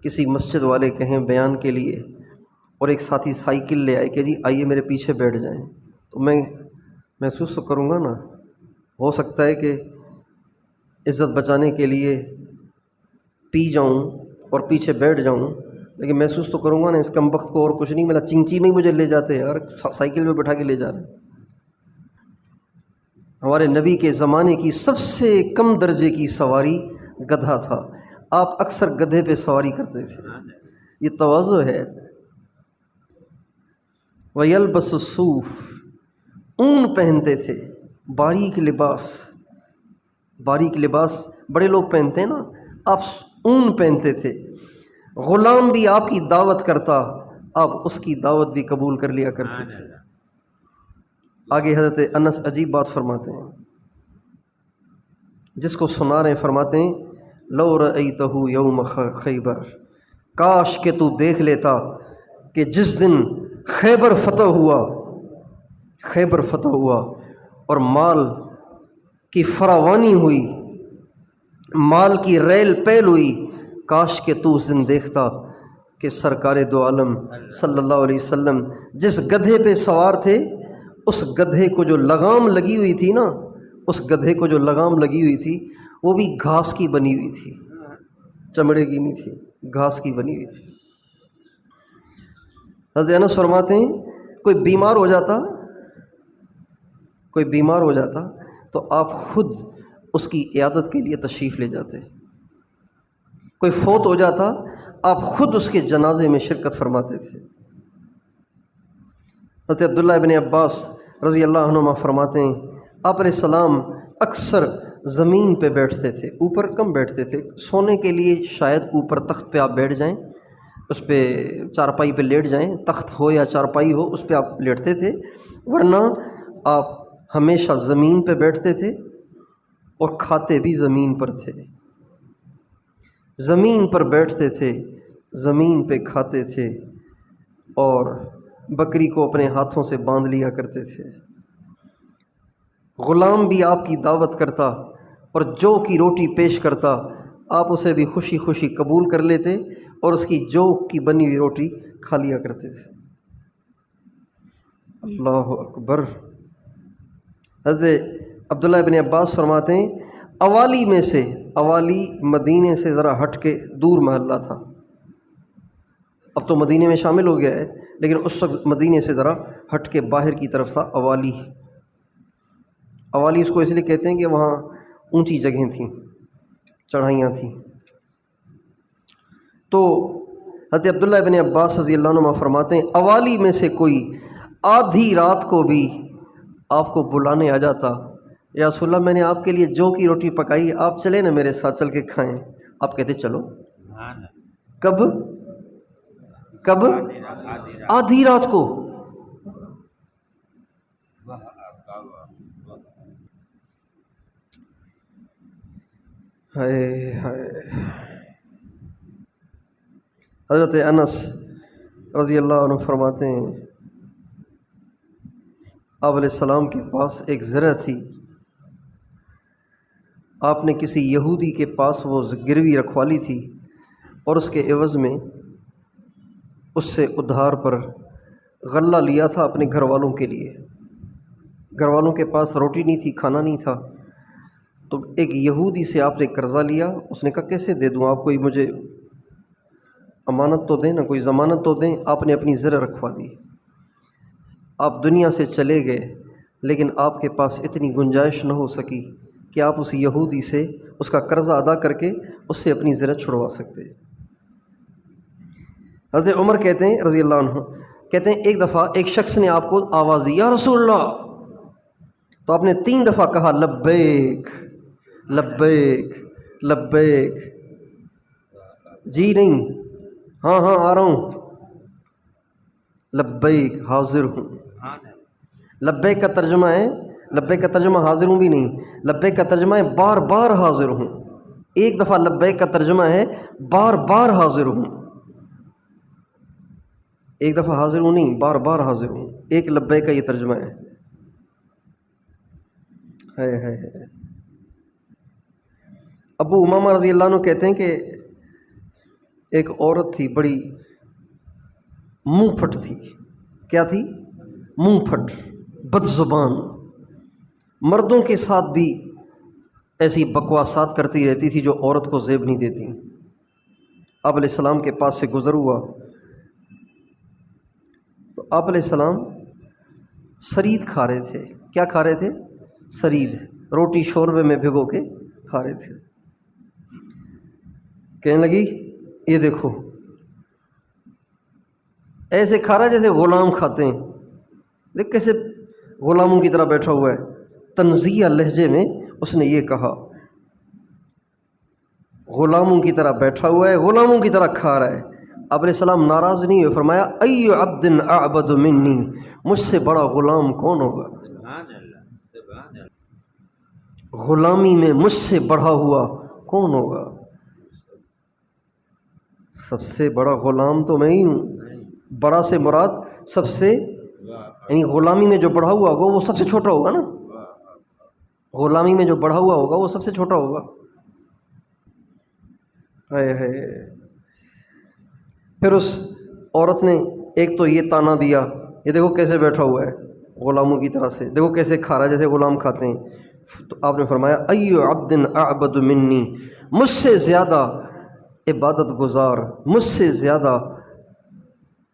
کسی مسجد والے کہیں بیان کے لیے اور ایک ساتھی سائیکل لے آئے کہ جی آئیے میرے پیچھے بیٹھ جائیں، تو میں محسوس تو کروں گا نا. ہو سکتا ہے کہ عزت بچانے کے لیے پی جاؤں اور پیچھے بیٹھ جاؤں، لیکن محسوس تو کروں گا نا اس کم بخت کو اور کچھ نہیں ملا، چنچی میں ہی مجھے لے جاتے یار، سائیکل میں بٹھا کے لے جا رہے ہیں. ہمارے نبی کے زمانے کی سب سے کم درجے کی سواری گدھا تھا. آپ اکثر گدھے پہ سواری کرتے تھے. یہ تواضع ہے. وَيَلْبَسُ الصُّوفَ، اون پہنتے تھے، باریک لباس. باریک لباس بڑے لوگ پہنتے ہیں نا، آپ اون پہنتے تھے. غلام بھی آپ کی دعوت کرتا، آپ اس کی دعوت بھی قبول کر لیا کرتے تھے. آگے حضرت انس عجیب بات فرماتے ہیں، جس کو سنا رہے ہیں، فرماتے ہیں لو رأیتہ یوم خیبر، کاش کہ تو دیکھ لیتا کہ جس دن خیبر فتح ہوا، خیبر فتح ہوا اور مال کی فراوانی ہوئی، مال کی ریل پیل ہوئی، کاش کہ تو اس دن دیکھتا کہ سرکار دو عالم صلی اللہ علیہ وسلم جس گدھے پہ سوار تھے، اس گدھے کو جو لگام لگی ہوئی تھی نا، اس گدھے کو جو لگام لگی ہوئی تھی وہ بھی گھاس کی بنی ہوئی تھی، چمڑے کی نہیں تھی، گھاس کی بنی ہوئی تھی. حضرت انس فرماتے ہیں کوئی بیمار ہو جاتا، کوئی بیمار ہو جاتا تو آپ خود اس کی عیادت کے لیے تشریف لے جاتے. کوئی فوت ہو جاتا آپ خود اس کے جنازے میں شرکت فرماتے تھے. حضرت عبداللہ ابن عباس رضی اللہ عنہما فرماتے ہیں آپ علیہ السلام اکثر زمین پہ بیٹھتے تھے، اوپر کم بیٹھتے تھے. سونے کے لیے شاید اوپر تخت پہ آپ بیٹھ جائیں، اس پہ چارپائی پہ لیٹ جائیں، تخت ہو یا چارپائی ہو اس پہ آپ لیٹتے تھے، ورنہ آپ ہمیشہ زمین پہ بیٹھتے تھے اور کھاتے بھی زمین پر تھے. زمین پر بیٹھتے تھے، زمین پہ کھاتے تھے اور بکری کو اپنے ہاتھوں سے باندھ لیا کرتے تھے. غلام بھی آپ کی دعوت کرتا اور جو کی روٹی پیش کرتا آپ اسے بھی خوشی خوشی قبول کر لیتے اور اس کی جو کی بنی ہوئی روٹی کھا لیا کرتے تھے. اللہ اکبر. حضرت عبداللہ ابن عباس فرماتے ہیں اوالی میں سے، اوالی مدینے سے ذرا ہٹ کے دور محلہ تھا، اب تو مدینے میں شامل ہو گیا ہے، لیکن اس وقت مدینے سے ذرا ہٹ کے باہر کی طرف تھا اوالی. اوالی اس کو اس لیے کہتے ہیں کہ وہاں اونچی جگہیں تھیں، چڑھائیاں تھیں. تو حضرت عبداللہ ابن عباس رضی اللہ عنہ فرماتے ہیں اوالی میں سے کوئی آدھی رات کو بھی آپ کو بلانے آ جاتا، یا رسول اللہ میں نے آپ کے لیے جو کی روٹی پکائی، آپ چلے نا میرے ساتھ چل کے کھائیں. آپ کہتے چلو. کب؟ کب؟ آدھی رات کو. ہائے ہائے. حضرت انس رضی اللہ عنہ فرماتے ہیں آپ علیہ السلام کے پاس ایک زرہ تھی، آپ نے کسی یہودی کے پاس وہ گروی رکھوا لی تھی اور اس کے عوض میں اس سے ادھار پر غلہ لیا تھا اپنے گھر والوں کے لیے. گھر والوں کے پاس روٹی نہیں تھی، کھانا نہیں تھا، تو ایک یہودی سے آپ نے قرضہ لیا. اس نے کہا کیسے دے دوں، آپ کوئی مجھے امانت تو دیں نا، کوئی ضمانت تو دیں. آپ نے اپنی زرہ رکھوا دی. آپ دنیا سے چلے گئے، لیکن آپ کے پاس اتنی گنجائش نہ ہو سکی کہ آپ اس یہودی سے اس کا قرضہ ادا کر کے اس سے اپنی زرہ چھڑوا سکتے. حضرت عمر کہتے ہیں رضی اللہ عنہ، کہتے ہیں ایک دفعہ ایک شخص نے آپ کو آواز دی یا رسول اللہ، تو آپ نے 3 دفعہ کہا لبیک لبیک لبیک. جی نہیں، ہاں ہاں آ رہا ہوں، لبیک حاضر ہوں. لبیک کا ترجمہ ہے، لبیک کا ترجمہ حاضر ہوں بھی نہیں، لبیک کا ترجمہ ہے بار بار حاضر ہوں. ایک دفعہ لبیک کا ترجمہ ہے بار بار حاضر ہوں، ایک دفعہ حاضر ہوں نہیں، بار بار حاضر ہوں، ایک لبیک کا یہ ترجمہ ہے۔ ابو امامہ رضی اللہ عنہ کہتے ہیں کہ ایک عورت تھی، بڑی منہ پھٹ تھی۔ کیا تھی؟ منہ پھٹ، بد زبان، مردوں کے ساتھ بھی ایسی بکواسات کرتی رہتی تھی جو عورت کو زیب نہیں دیتی۔ آپ علیہ السلام کے پاس سے گزر ہوا تو آپ علیہ السلام سرید کھا رہے تھے۔ کیا کھا رہے تھے؟ سرید، روٹی شوربے میں بھگو کے کھا رہے تھے۔ کہنے لگی یہ دیکھو، ایسے کھا رہا جیسے غلام کھاتے ہیں، دیکھ کیسے غلاموں کی طرح بیٹھا ہوا ہے۔ تنزیہ لہجے میں اس نے یہ کہا، غلاموں کی طرح بیٹھا ہوا ہے، غلاموں کی طرح کھا رہا ہے۔ اب علیہ السلام ناراض نہیں ہوئے، فرمایا ای عبد اعبد منی، مجھ سے بڑا غلام کون ہوگا؟ غلامی میں مجھ سے بڑھا ہوا کون ہوگا؟ سب سے بڑا غلام تو میں ہی ہوں۔ بڑا سے مراد سب سے، یعنی غلامی میں جو بڑھا ہوا ہوگا وہ سب سے چھوٹا ہوگا نا، غلامی میں جو بڑھا ہوا ہوگا وہ سب سے چھوٹا ہوگا۔ پھر اس عورت نے ایک تو یہ تانا دیا، یہ دیکھو کیسے بیٹھا ہوا ہے غلاموں کی طرح سے، دیکھو کیسے کھا رہا ہے جیسے غلام کھاتے ہیں۔ تو آپ نے فرمایا ایو عبد اعبد منی، مجھ سے زیادہ عبادت گزار، مجھ سے زیادہ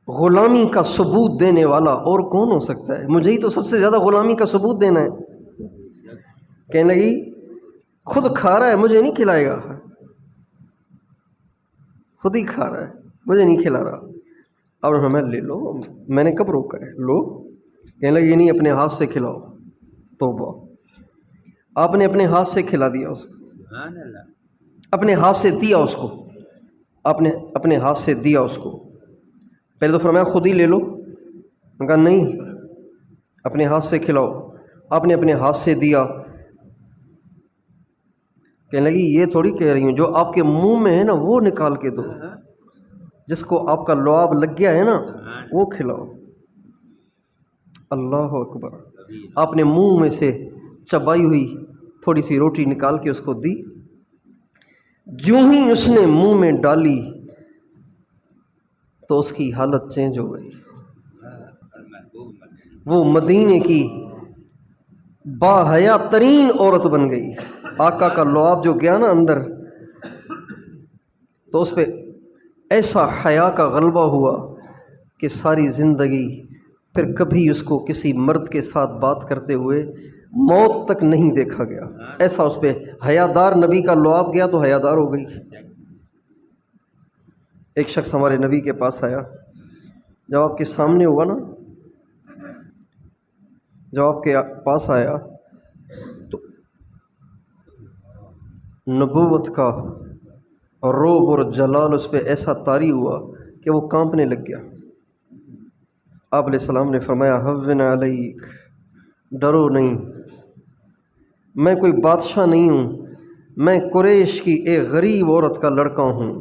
غلامی کا ثبوت دینے والا اور کون ہو سکتا ہے؟ مجھے ہی تو سب سے زیادہ غلامی کا ثبوت دینا ہے۔ کہنے لگی خود کھا رہا ہے مجھے نہیں کھلائے گا، خود ہی کھا رہا ہے مجھے نہیں کھلا رہا۔ اب ہمیں لے لو، میں نے کب روکا ہے، لو۔ کہنے لگی نہیں، اپنے ہاتھ سے کھلاؤ۔ توبہ، آپ نے اپنے ہاتھ سے کھلا دیا اس کو، اپنے ہاتھ سے دیا اس کو، آپ نے اپنے ہاتھ سے دیا اس کو۔ پہلے تو فرمایا خود ہی لے لو، کہا نہیں اپنے ہاتھ سے کھلاؤ۔ آپ نے اپنے ہاتھ سے دیا۔ کہنے لگی یہ تھوڑی کہہ رہی ہوں جو آپ کے منہ میں ہے نا وہ نکال کے دو، جس کو آپ کا لعاب لگ گیا ہے نا وہ کھلاؤ۔ اللہ اکبر۔ آپ نے منہ میں سے چبائی ہوئی تھوڑی سی روٹی نکال کے اس کو دی۔ جو ہی اس نے منہ میں ڈالی تو اس کی حالت چینج ہو گئی، وہ مدینے کی باحیا ترین عورت بن گئی۔ آقا کا لعاب جو گیا نا اندر تو اس پہ ایسا حیا کا غلبہ ہوا کہ ساری زندگی پھر کبھی اس کو کسی مرد کے ساتھ بات کرتے ہوئے موت تک نہیں دیکھا گیا۔ ایسا اس پہ حیادار، نبی کا لعاب گیا تو حیادار ہو گئی۔ ایک شخص ہمارے نبی کے پاس آیا، جب آپ کے سامنے ہوا نا، جب آپ کے پاس آیا تو نبوت کا روب اور جلال اس پہ ایسا طاری ہوا کہ وہ کانپنے لگ گیا۔ آپ علیہ السلام نے فرمایا ہوّن علیک، ڈرو نہیں، میں کوئی بادشاہ نہیں ہوں، میں قریش کی ایک غریب عورت کا لڑکا ہوں،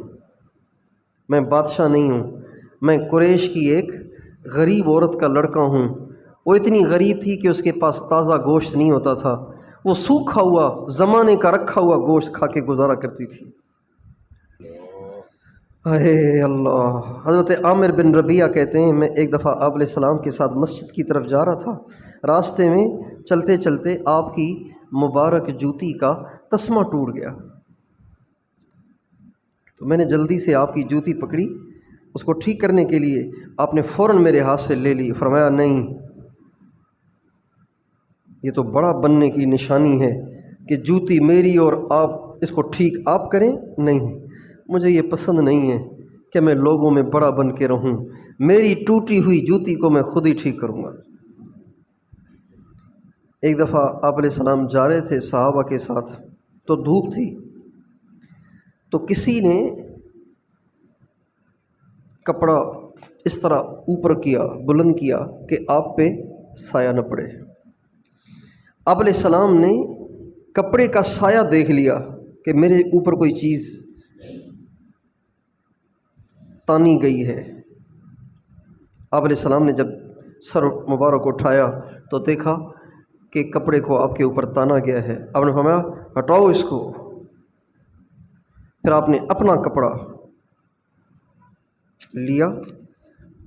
میں بادشاہ نہیں ہوں، میں قریش کی ایک غریب عورت کا لڑکا ہوں۔ وہ اتنی غریب تھی کہ اس کے پاس تازہ گوشت نہیں ہوتا تھا، وہ سوکھا ہوا زمانے کا رکھا ہوا گوشت کھا کے گزارا کرتی تھی۔ اے اللہ! حضرت عامر بن ربیعہ کہتے ہیں میں ایک دفعہ آپ علیہ السلام کے ساتھ مسجد کی طرف جا رہا تھا، راستے میں چلتے چلتے آپ کی مبارک جوتی کا تسمہ ٹوٹ گیا، تو میں نے جلدی سے آپ کی جوتی پکڑی، اس کو ٹھیک کرنے کے لیے آپ نے فوراً میرے ہاتھ سے لے لی۔ فرمایا نہیں، یہ تو بڑا بننے کی نشانی ہے کہ جوتی میری اور آپ اس کو ٹھیک آپ کریں، نہیں، مجھے یہ پسند نہیں ہے کہ میں لوگوں میں بڑا بن کے رہوں، میری ٹوٹی ہوئی جوتی کو میں خود ہی ٹھیک کروں گا۔ ایک دفعہ آپ علیہ السلام جا رہے تھے صحابہ کے ساتھ، تو دھوپ تھی، تو کسی نے کپڑا اس طرح اوپر کیا، بلند کیا کہ آپ پہ سایہ نہ پڑے۔ آپ علیہ السلام نے کپڑے کا سایہ دیکھ لیا کہ میرے اوپر کوئی چیز تانی گئی ہے۔ آپ علیہ السلام نے جب سر مبارک اٹھایا تو دیکھا کہ کپڑے کو آپ کے اوپر تانا گیا ہے۔ آپ نے فرمایا ہٹاؤ اس کو۔ پھر آپ نے اپنا کپڑا لیا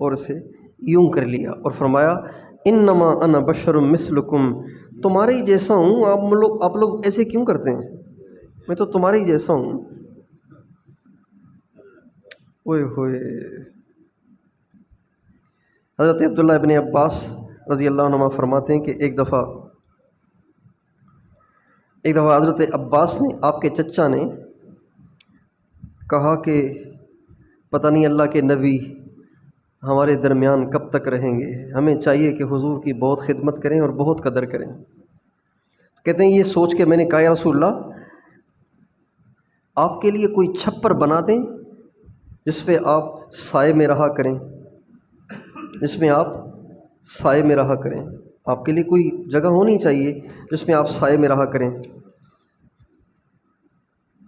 اور اسے یوں کر لیا اور فرمایا انما انا بشر مثلکم، تمہارے ہی جیسا ہوں، آپ لوگ ایسے کیوں کرتے ہیں، میں تو تمہارے ہی جیسا ہوں۔ اوئے ہوئے۔ حضرت عبداللہ ابن عباس رضی اللہ عنہما فرماتے ہیں کہ ایک دفعہ حضرت عباس نے، آپ کے چچا نے کہا کہ پتہ نہیں اللہ کے نبی ہمارے درمیان کب تک رہیں گے، ہمیں چاہیے کہ حضور کی بہت خدمت کریں اور بہت قدر کریں۔ کہتے ہیں یہ سوچ کے میں نے کہا یا رسول اللہ آپ کے لیے کوئی چھپر بنا دیں جس پہ آپ سائے میں رہا کریں، جس میں آپ سائے میں رہا کریں، آپ کے لیے کوئی جگہ ہونی چاہیے جس میں آپ سائے میں رہا کریں،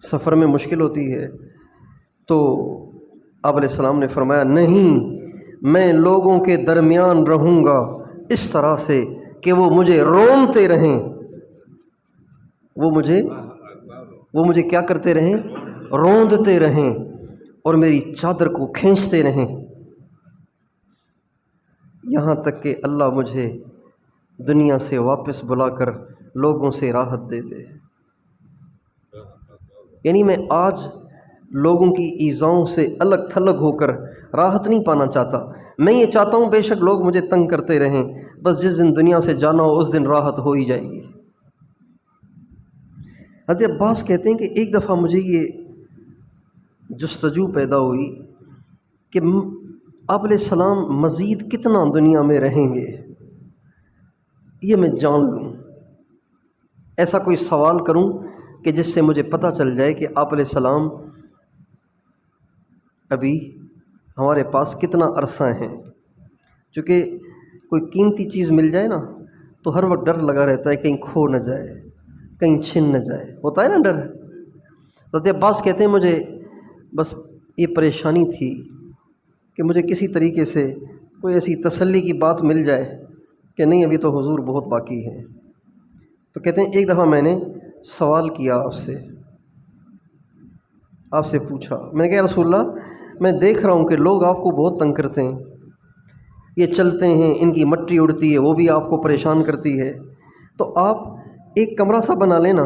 سفر میں مشکل ہوتی ہے۔ تو آپ علیہ السلام نے فرمایا نہیں، میں لوگوں کے درمیان رہوں گا اس طرح سے کہ وہ مجھے رونتے رہیں، وہ مجھے کیا کرتے رہیں، روندتے رہیں اور میری چادر کو کھینچتے رہیں، یہاں تک کہ اللہ مجھے دنیا سے واپس بلا کر لوگوں سے راحت دے دے۔ یعنی میں آج لوگوں کی ایذاؤں سے الگ تھلگ ہو کر راحت نہیں پانا چاہتا، میں یہ چاہتا ہوں بے شک لوگ مجھے تنگ کرتے رہیں، بس جس دن دنیا سے جانا ہو اس دن راحت ہو ہی جائے گی۔ حضرت عباس کہتے ہیں کہ ایک دفعہ مجھے یہ جستجو پیدا ہوئی کہ آپ علیہ السلام مزید کتنا دنیا میں رہیں گے، یہ میں جان لوں، ایسا کوئی سوال کروں کہ جس سے مجھے پتہ چل جائے کہ آپ علیہ السلام ابھی ہمارے پاس کتنا عرصہ ہیں۔ چونکہ کوئی قیمتی چیز مل جائے نا تو ہر وقت ڈر لگا رہتا ہے کہیں کھو نہ جائے، کہیں چھن نہ جائے، ہوتا ہے نا ڈر۔ حضرت عباس کہتے ہیں مجھے بس یہ پریشانی تھی کہ مجھے کسی طریقے سے کوئی ایسی تسلی کی بات مل جائے کہ نہیں ابھی تو حضور بہت باقی ہیں۔ تو کہتے ہیں ایک دفعہ میں نے سوال کیا آپ سے پوچھا، میں نے کہا رسول اللہ میں دیکھ رہا ہوں کہ لوگ آپ کو بہت تنگ کرتے ہیں، یہ چلتے ہیں ان کی مٹی اڑتی ہے وہ بھی آپ کو پریشان کرتی ہے، تو آپ ایک کمرہ سا بنا لینا،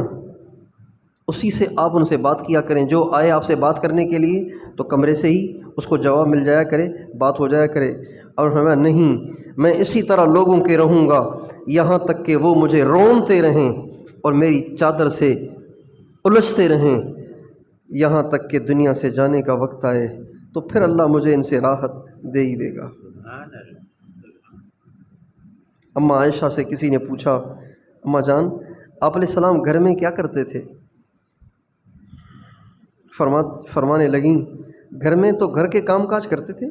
اسی سے آپ ان سے بات کیا کریں، جو آئے آپ سے بات کرنے کے لیے تو کمرے سے ہی اس کو جواب مل جایا کرے، بات ہو جایا کرے۔ اور فرمایا نہیں، میں اسی طرح لوگوں کے رہوں گا یہاں تک کہ وہ مجھے رونتے رہیں اور میری چادر سے الجھتے رہیں، یہاں تک کہ دنیا سے جانے کا وقت آئے تو پھر اللہ مجھے ان سے راحت دے ہی دے گا۔ اماں عائشہ سے کسی نے پوچھا اماں جان آپ علیہ السلام گھر میں کیا کرتے تھے؟ فرمانے لگیں گھر میں تو گھر کے کام کاج کرتے تھے،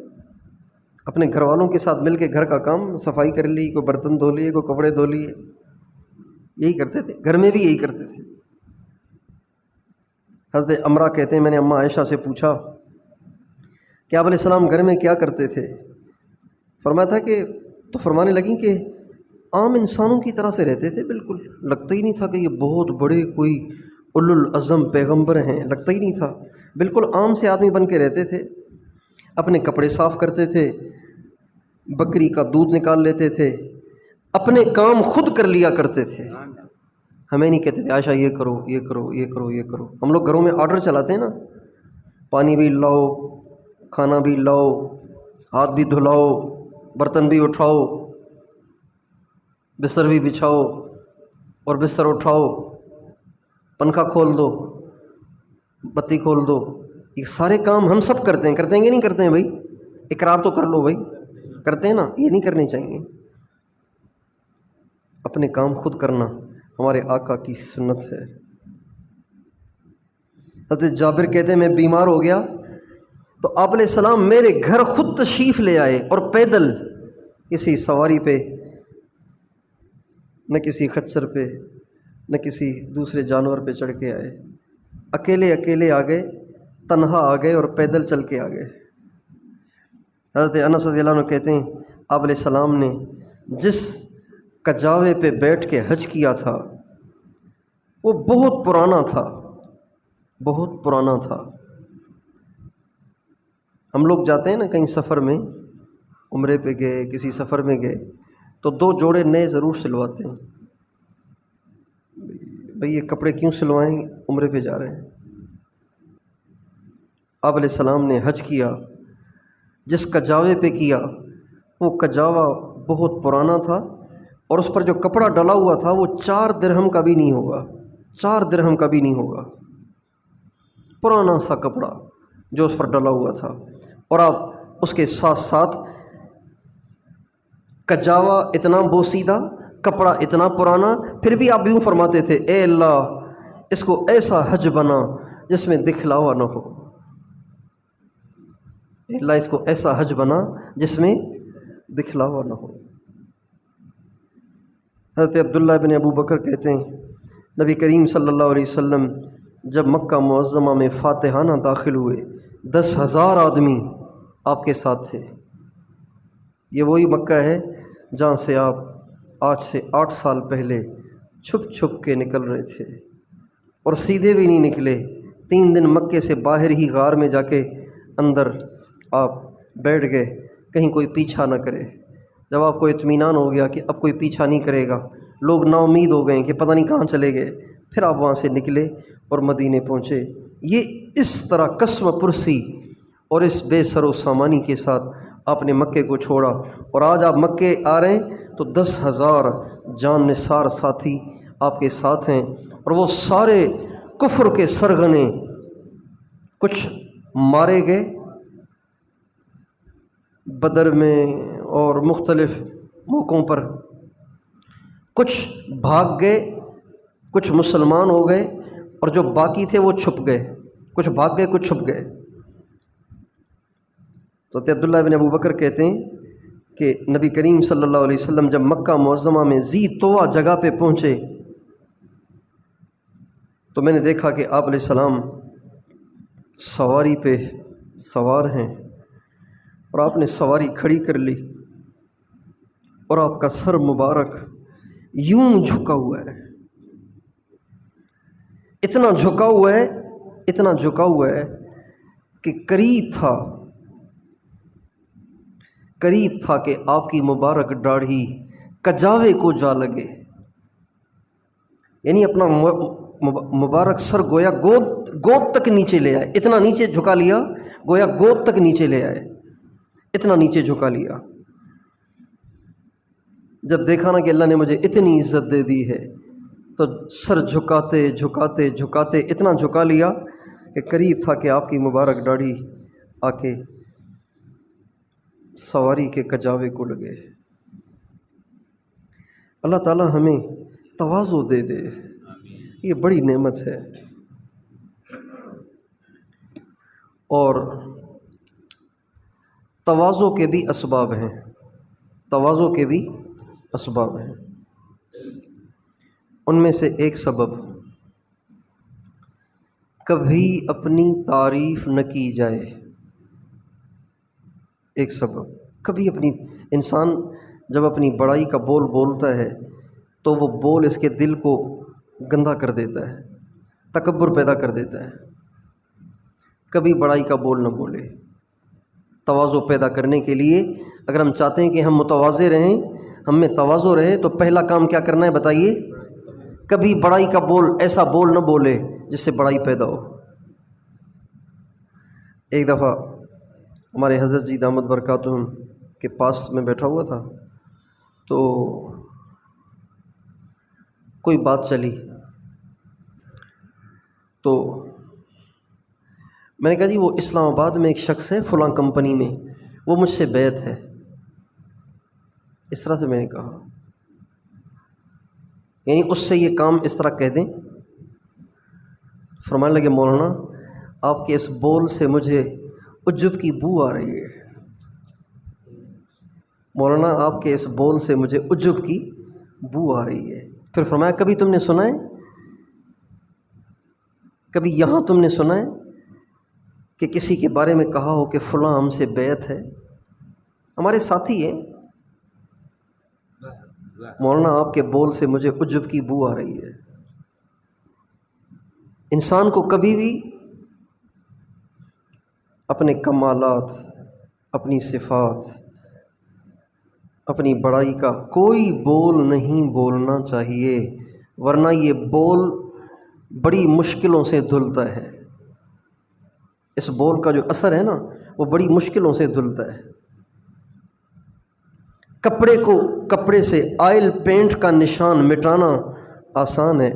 اپنے گھر والوں کے ساتھ مل کے گھر کا کام، صفائی کر لی، کوئی برتن دھو لیے، کوئی کپڑے دھو لیے، یہی کرتے تھے، گھر میں بھی یہی کرتے تھے۔ حضرت امرا کہتے ہیں میں نے اماں عائشہ سے پوچھا کہ آپ علیہ السلام گھر میں کیا کرتے تھے؟ فرمایا تھا کہ تو فرمانے لگیں کہ عام انسانوں کی طرح سے رہتے تھے، بالکل لگتا ہی نہیں تھا کہ یہ بہت بڑے کوئی اولو العزم پیغمبر ہیں، لگتا ہی نہیں تھا، بالکل عام سے آدمی بن کے رہتے تھے، اپنے کپڑے صاف کرتے تھے، بکری کا دودھ نکال لیتے تھے، اپنے کام خود کر لیا کرتے تھے، ہمیں نہیں کہتے تھے عائشہ یہ کرو یہ کرو یہ کرو یہ کرو۔ ہم لوگ گھروں میں آرڈر چلاتے ہیں نا، پانی بھی لاؤ، کھانا بھی لاؤ، ہاتھ بھی دھلاؤ، برتن بھی اٹھاؤ، بستر بھی بچھاؤ اور بستر اٹھاؤ، پنکھا کھول دو، بتی کھول دو، یہ سارے کام ہم سب کرتے ہیں کہ نہیں کرتے ہیں بھائی؟ اقرار تو کر لو بھائی، کرتے ہیں نا، یہ نہیں کرنے چاہیے۔ اپنے کام خود کرنا ہمارے آقا کی سنت ہے۔ حضرت جابر کہتے ہیں میں بیمار ہو گیا تو آپ علیہ السلام میرے گھر خود تشریف لے آئے اور پیدل، کسی سواری پہ، نہ کسی خچر پہ، نہ کسی دوسرے جانور پہ چڑھ کے آئے، اکیلے اکیلے آ گئے، تنہا آ گئے اور پیدل چل کے آ گئے۔ حضرت انس رضی اللہ عنہ کہتے ہیں آپ علیہ السلام نے جس کجاوے پہ بیٹھ کے حج کیا تھا وہ بہت پرانا تھا، بہت پرانا تھا۔ ہم لوگ جاتے ہیں نا کہیں سفر میں، عمرے پہ گئے، کسی سفر میں گئے تو 2 جوڑے نئے ضرور سلواتے ہیں۔ بھئی یہ کپڑے کیوں سلوائیں، عمرے پہ جا رہے ہیں۔ آپ علیہ السلام نے حج کیا، جس کجاوے پہ کیا وہ کجاوا بہت پرانا تھا، اور اس پر جو کپڑا ڈلا ہوا تھا وہ 4 درہم کا بھی نہیں ہوگا، 4 درہم کا بھی نہیں ہوگا، پرانا سا کپڑا جو اس پر ڈلا ہوا تھا۔ اور آپ اس کے ساتھ ساتھ کجاوا اتنا بوسیدہ، کپڑا اتنا پرانا، پھر بھی آپ یوں فرماتے تھے اے اللہ اس کو ایسا حج بنا جس میں دکھلاوا نہ ہو، اے اللہ اس کو ایسا حج بنا جس میں دکھلاوا نہ ہو۔ حضرت عبداللہ بن ابو بکر کہتے ہیں نبی کریم صلی اللہ علیہ وسلم جب مکہ معظمہ میں فاتحانہ داخل ہوئے 10,000 آدمی آپ کے ساتھ تھے۔ یہ وہی مکہ ہے جہاں سے آپ آج سے 8 سال پہلے چھپ چھپ کے نکل رہے تھے، اور سیدھے بھی نہیں نکلے، 3 دن مکے سے باہر ہی غار میں جا کے اندر آپ بیٹھ گئے کہیں کوئی پیچھا نہ کرے۔ جب آپ کو اطمینان ہو گیا کہ اب کوئی پیچھا نہیں کرے گا، لوگ نا امید ہو گئے کہ پتہ نہیں کہاں چلے گئے، پھر آپ وہاں سے نکلے اور مدینے پہنچے۔ یہ اس طرح قسم پرسی اور اس بے سر و سامانی کے ساتھ آپ نے مکے کو چھوڑا، اور آج آپ مکے آ رہے ہیں تو 10,000 جان نثار ساتھی آپ کے ساتھ ہیں، اور وہ سارے کفر کے سرغنے، کچھ مارے گئے بدر میں اور مختلف موقعوں پر، کچھ بھاگ گئے، کچھ مسلمان ہو گئے، اور جو باقی تھے وہ چھپ گئے، کچھ بھاگ گئے کچھ چھپ گئے۔ تو عبداللہ بن ابو بکر کہتے ہیں کہ نبی کریم صلی اللہ علیہ وسلم جب مکہ معظمہ میں ذی طویٰ جگہ پہ پہنچے تو میں نے دیکھا کہ آپ علیہ السلام سواری پہ سوار ہیں، اور آپ نے سواری کھڑی کر لی، اور آپ کا سر مبارک یوں جھکا ہوا ہے، اتنا جھکا ہوا ہے، اتنا جھکا ہوا ہے کہ قریب تھا کہ آپ کی مبارک داڑھی کجاوے کو جا لگے، یعنی اپنا مبارک سر گویا گود تک نیچے لے آئے، اتنا نیچے جھکا لیا، گویا گود تک نیچے لے آئے، اتنا نیچے جھکا لیا۔ جب دیکھا نا کہ اللہ نے مجھے اتنی عزت دے دی ہے تو سر جھکاتے جھکاتے جھکاتے اتنا جھکا لیا کہ قریب تھا کہ آپ کی مبارک داڑھی آ کے سواری کے کجاوے کو لگے۔ اللہ تعالی ہمیں تواضع دے دے، یہ بڑی نعمت ہے۔ اور تواضع کے بھی اسباب ہیں، تواضع کے بھی اسباب ہیں۔ ان میں سے ایک سبب کبھی اپنی تعریف نہ کی جائے، ایک سبب کبھی انسان جب اپنی بڑائی کا بول بولتا ہے تو وہ بول اس کے دل کو گندا کر دیتا ہے، تکبر پیدا کر دیتا ہے۔ کبھی بڑائی کا بول نہ بولے۔ تواضع پیدا کرنے کے لیے اگر ہم چاہتے ہیں کہ ہم متواضع رہیں، ہم میں تواضع رہے، تو پہلا کام کیا کرنا ہے بتائیے؟ کبھی بڑائی کا بول، ایسا بول نہ بولے جس سے بڑائی پیدا ہو۔ ایک دفعہ ہمارے حضرت جی دامت برکاتہم کے پاس میں بیٹھا ہوا تھا تو کوئی بات چلی، تو میں نے کہا جی وہ اسلام آباد میں ایک شخص ہے فلاں کمپنی میں، وہ مجھ سے بیعت ہے، اس طرح سے میں نے کہا، یعنی اس سے یہ کام اس طرح کہہ دیں۔ فرمانے لگے مولانا آپ کے اس بول سے مجھے عجب کی بو آ رہی ہے، مولانا آپ کے اس بول سے مجھے عجب کی بو آ رہی ہے۔ پھر فرمایا کبھی تم نے سنا ہے کبھی یہاں تم نے سنا ہے کہ کسی کے بارے میں کہا ہو کہ فلاں ہم سے بیعت ہے؟ ہمارے ساتھی ہیں۔ مولانا آپ کے بول سے مجھے عجب کی بو آ رہی ہے۔ انسان کو کبھی بھی اپنے کمالات، اپنی صفات، اپنی بڑائی کا کوئی بول نہیں بولنا چاہیے، ورنہ یہ بول بڑی مشکلوں سے دھلتا ہے۔ اس بول کا جو اثر ہے نا وہ بڑی مشکلوں سے دھلتا ہے۔ کپڑے کو کپڑے سے آئل پینٹ کا نشان مٹانا آسان ہے،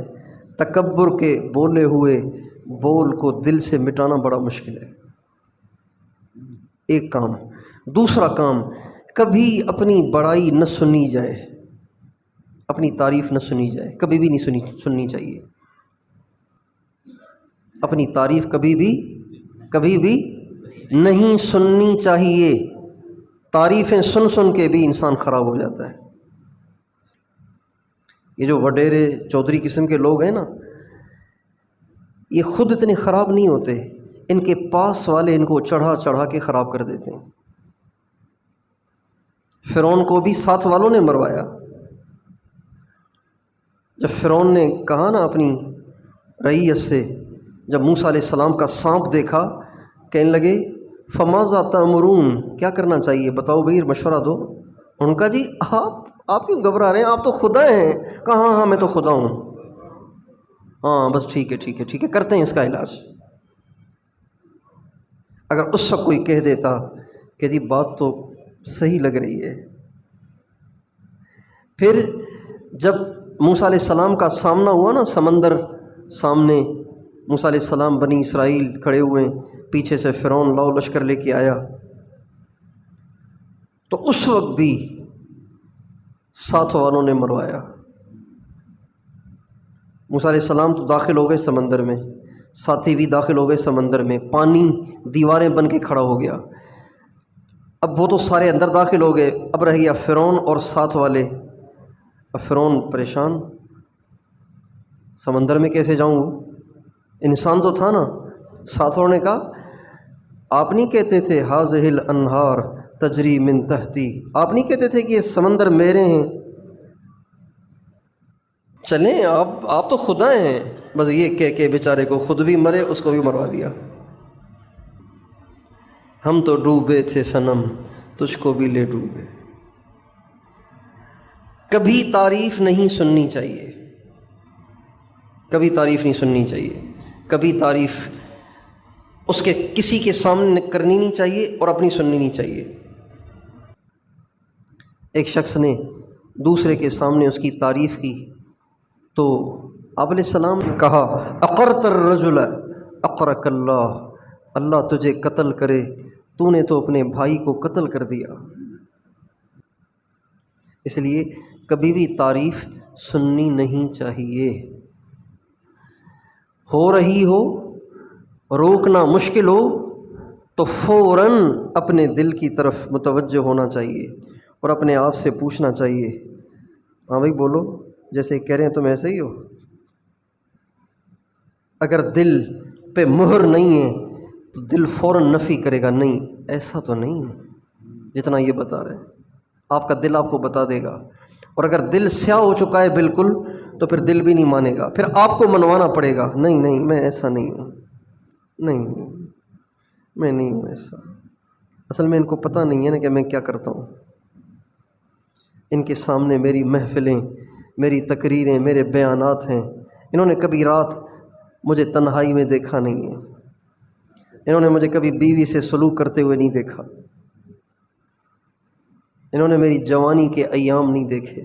تکبر کے بولے ہوئے بول کو دل سے مٹانا بڑا مشکل ہے۔ ایک کام۔ دوسرا کام، کبھی اپنی بڑائی نہ سنی جائے، اپنی تعریف نہ سنی جائے، کبھی بھی نہیں سننی چاہیے۔ اپنی تعریف کبھی بھی نہیں سننی چاہیے۔ تعریفیں سن سن کے بھی انسان خراب ہو جاتا ہے۔ یہ جو وڈیرے چودھری قسم کے لوگ ہیں نا، یہ خود اتنے خراب نہیں ہوتے، ان کے پاس والے ان کو چڑھا چڑھا کے خراب کر دیتے ہیں۔ فرعون کو بھی ساتھ والوں نے مروایا۔ جب فرعون نے کہا نا اپنی رعیت سے، جب موسیٰ علیہ السلام کا سانپ دیکھا، کہنے لگے فماذا تأمرون، کیا کرنا چاہیے بتاؤ بھائی، مشورہ دو۔ ان کا جی آپ کیوں گھبرا رہے ہیں، آپ تو خدا ہیں۔ کہا ہاں میں تو خدا ہوں۔ ہاں بس ٹھیک ہے کرتے ہیں اس کا علاج۔ اگر اس وقت کوئی کہہ دیتا کہ جی بات تو صحیح لگ رہی ہے۔ پھر جب موسیٰ علیہ السلام کا سامنا ہوا نا، سمندر سامنے، موسیٰ علیہ السلام بنی اسرائیل کھڑے ہوئے، پیچھے سے فرعون لاؤ لشکر لے کے آیا، تو اس وقت بھی ساتھ والوں نے مروایا۔ موسیٰ علیہ السلام تو داخل ہو گئے سمندر میں، ساتھی بھی داخل ہو گئے سمندر میں، پانی دیواریں بن کے کھڑا ہو گیا۔ اب وہ تو سارے اندر داخل ہو گئے، اب رہ گیا فرعون اور ساتھ والے۔ اب فرعون پریشان، سمندر میں کیسے جاؤں؟ انسان تو تھا نا۔ ساتھ والوں نے کہا آپ نہیں کہتے تھے ہاذہ الانہار تجری من تحتی، آپ نہیں کہتے تھے کہ یہ سمندر میرے ہیں؟ چلیں آپ تو خدا ہیں۔ بس یہ کہہ کے بیچارے کو خود بھی مرے، اس کو بھی مروا دیا۔ ہم تو ڈوبے تھے صنم، تجھ کو بھی لے ڈوبے۔ کبھی تعریف نہیں سننی چاہیے، کبھی تعریف نہیں سننی چاہیے، کبھی تعریف اس کے کسی کے سامنے کرنی نہیں چاہیے اور اپنی سننی نہیں چاہیے۔ ایک شخص نے دوسرے کے سامنے اس کی تعریف کی تو آپ علیہ السلام نے کہا اقرت الرجل اقرک اللہ، اللہ تجھے قتل کرے، تو نے تو اپنے بھائی کو قتل کر دیا۔ اس لیے کبھی بھی تعریف سننی نہیں چاہیے۔ ہو رہی ہو، روکنا مشکل ہو تو فوراً اپنے دل کی طرف متوجہ ہونا چاہیے اور اپنے آپ سے پوچھنا چاہیے، ہاں بھائی بولو، جیسے کہہ رہے ہیں تم ایسے ہی ہو؟ اگر دل پہ مہر نہیں ہے تو دل فوراً نفی کرے گا، نہیں ایسا تو نہیں جتنا یہ بتا رہے ہیں۔ آپ کا دل آپ کو بتا دے گا، اور اگر دل سیاہ ہو چکا ہے بالکل تو پھر دل بھی نہیں مانے گا، پھر آپ کو منوانا پڑے گا، نہیں میں ایسا نہیں ہوں، نہیں میں نہیں ہوں ایسا۔ اصل میں ان کو پتہ نہیں ہے نا کہ میں کیا کرتا ہوں۔ ان کے سامنے میری محفلیں، میری تقریریں، میرے بیانات ہیں، انہوں نے کبھی رات مجھے تنہائی میں دیکھا نہیں ہے، انہوں نے مجھے کبھی بیوی سے سلوک کرتے ہوئے نہیں دیکھا، انہوں نے میری جوانی کے ایام نہیں دیکھے،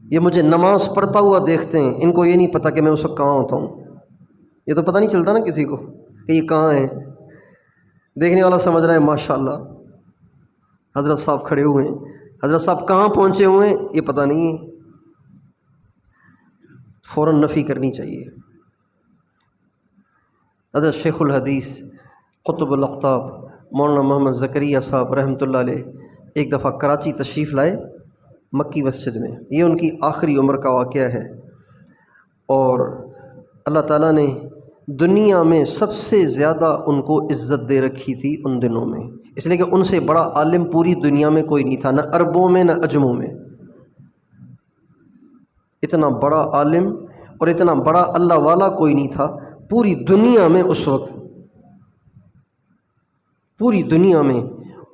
یہ مجھے نماز پڑھتا ہوا دیکھتے ہیں، ان کو یہ نہیں پتہ کہ میں اس وقت کہاں ہوتا ہوں۔ یہ تو پتہ نہیں چلتا نا کسی کو کہ یہ کہاں ہے، دیکھنے والا سمجھ رہا ہے ماشاءاللہ حضرت صاحب کھڑے ہوئے ہیں، حضرت صاحب کہاں پہنچے ہوئے ہیں یہ پتہ نہیں ہے۔ فوراً نفی کرنی چاہیے۔ حضرت شیخ الحدیث قطب الاقطاب مولانا محمد زکریا صاحب رحمۃ اللہ علیہ ایک دفعہ کراچی تشریف لائے، مکی مسجد میں، یہ ان کی آخری عمر کا واقعہ ہے، اور اللہ تعالیٰ نے دنیا میں سب سے زیادہ ان کو عزت دے رکھی تھی ان دنوں میں، اس لیے کہ ان سے بڑا عالم پوری دنیا میں کوئی نہیں تھا، نہ عربوں میں نہ عجموں میں۔ اتنا بڑا عالم اور اتنا بڑا اللہ والا کوئی نہیں تھا پوری دنیا میں اس وقت، پوری دنیا میں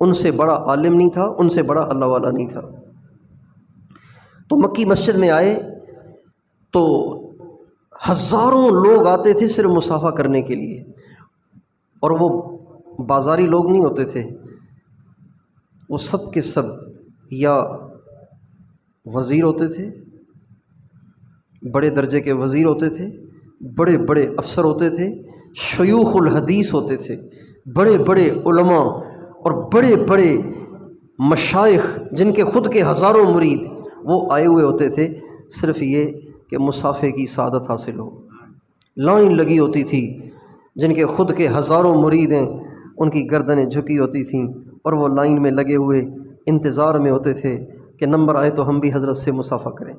ان سے بڑا عالم نہیں تھا، ان سے بڑا اللہ والا نہیں تھا۔ تو مکی مسجد میں آئے تو ہزاروں لوگ آتے تھے صرف مصافحہ کرنے کے لیے، اور وہ بازاری لوگ نہیں ہوتے تھے، وہ سب کے سب یا وزیر ہوتے تھے، بڑے درجے کے وزیر ہوتے تھے، بڑے بڑے افسر ہوتے تھے، شیوخ الحدیث ہوتے تھے، بڑے بڑے علماء اور بڑے بڑے مشائخ جن کے خود کے ہزاروں مرید وہ آئے ہوئے ہوتے تھے، صرف یہ کہ مصافحے کی سعادت حاصل ہو۔ لائن لگی ہوتی تھی، جن کے خود کے ہزاروں مرید ہیں ان کی گردنیں جھکی ہوتی تھیں، اور وہ لائن میں لگے ہوئے انتظار میں ہوتے تھے کہ نمبر آئے تو ہم بھی حضرت سے مصافحہ کریں۔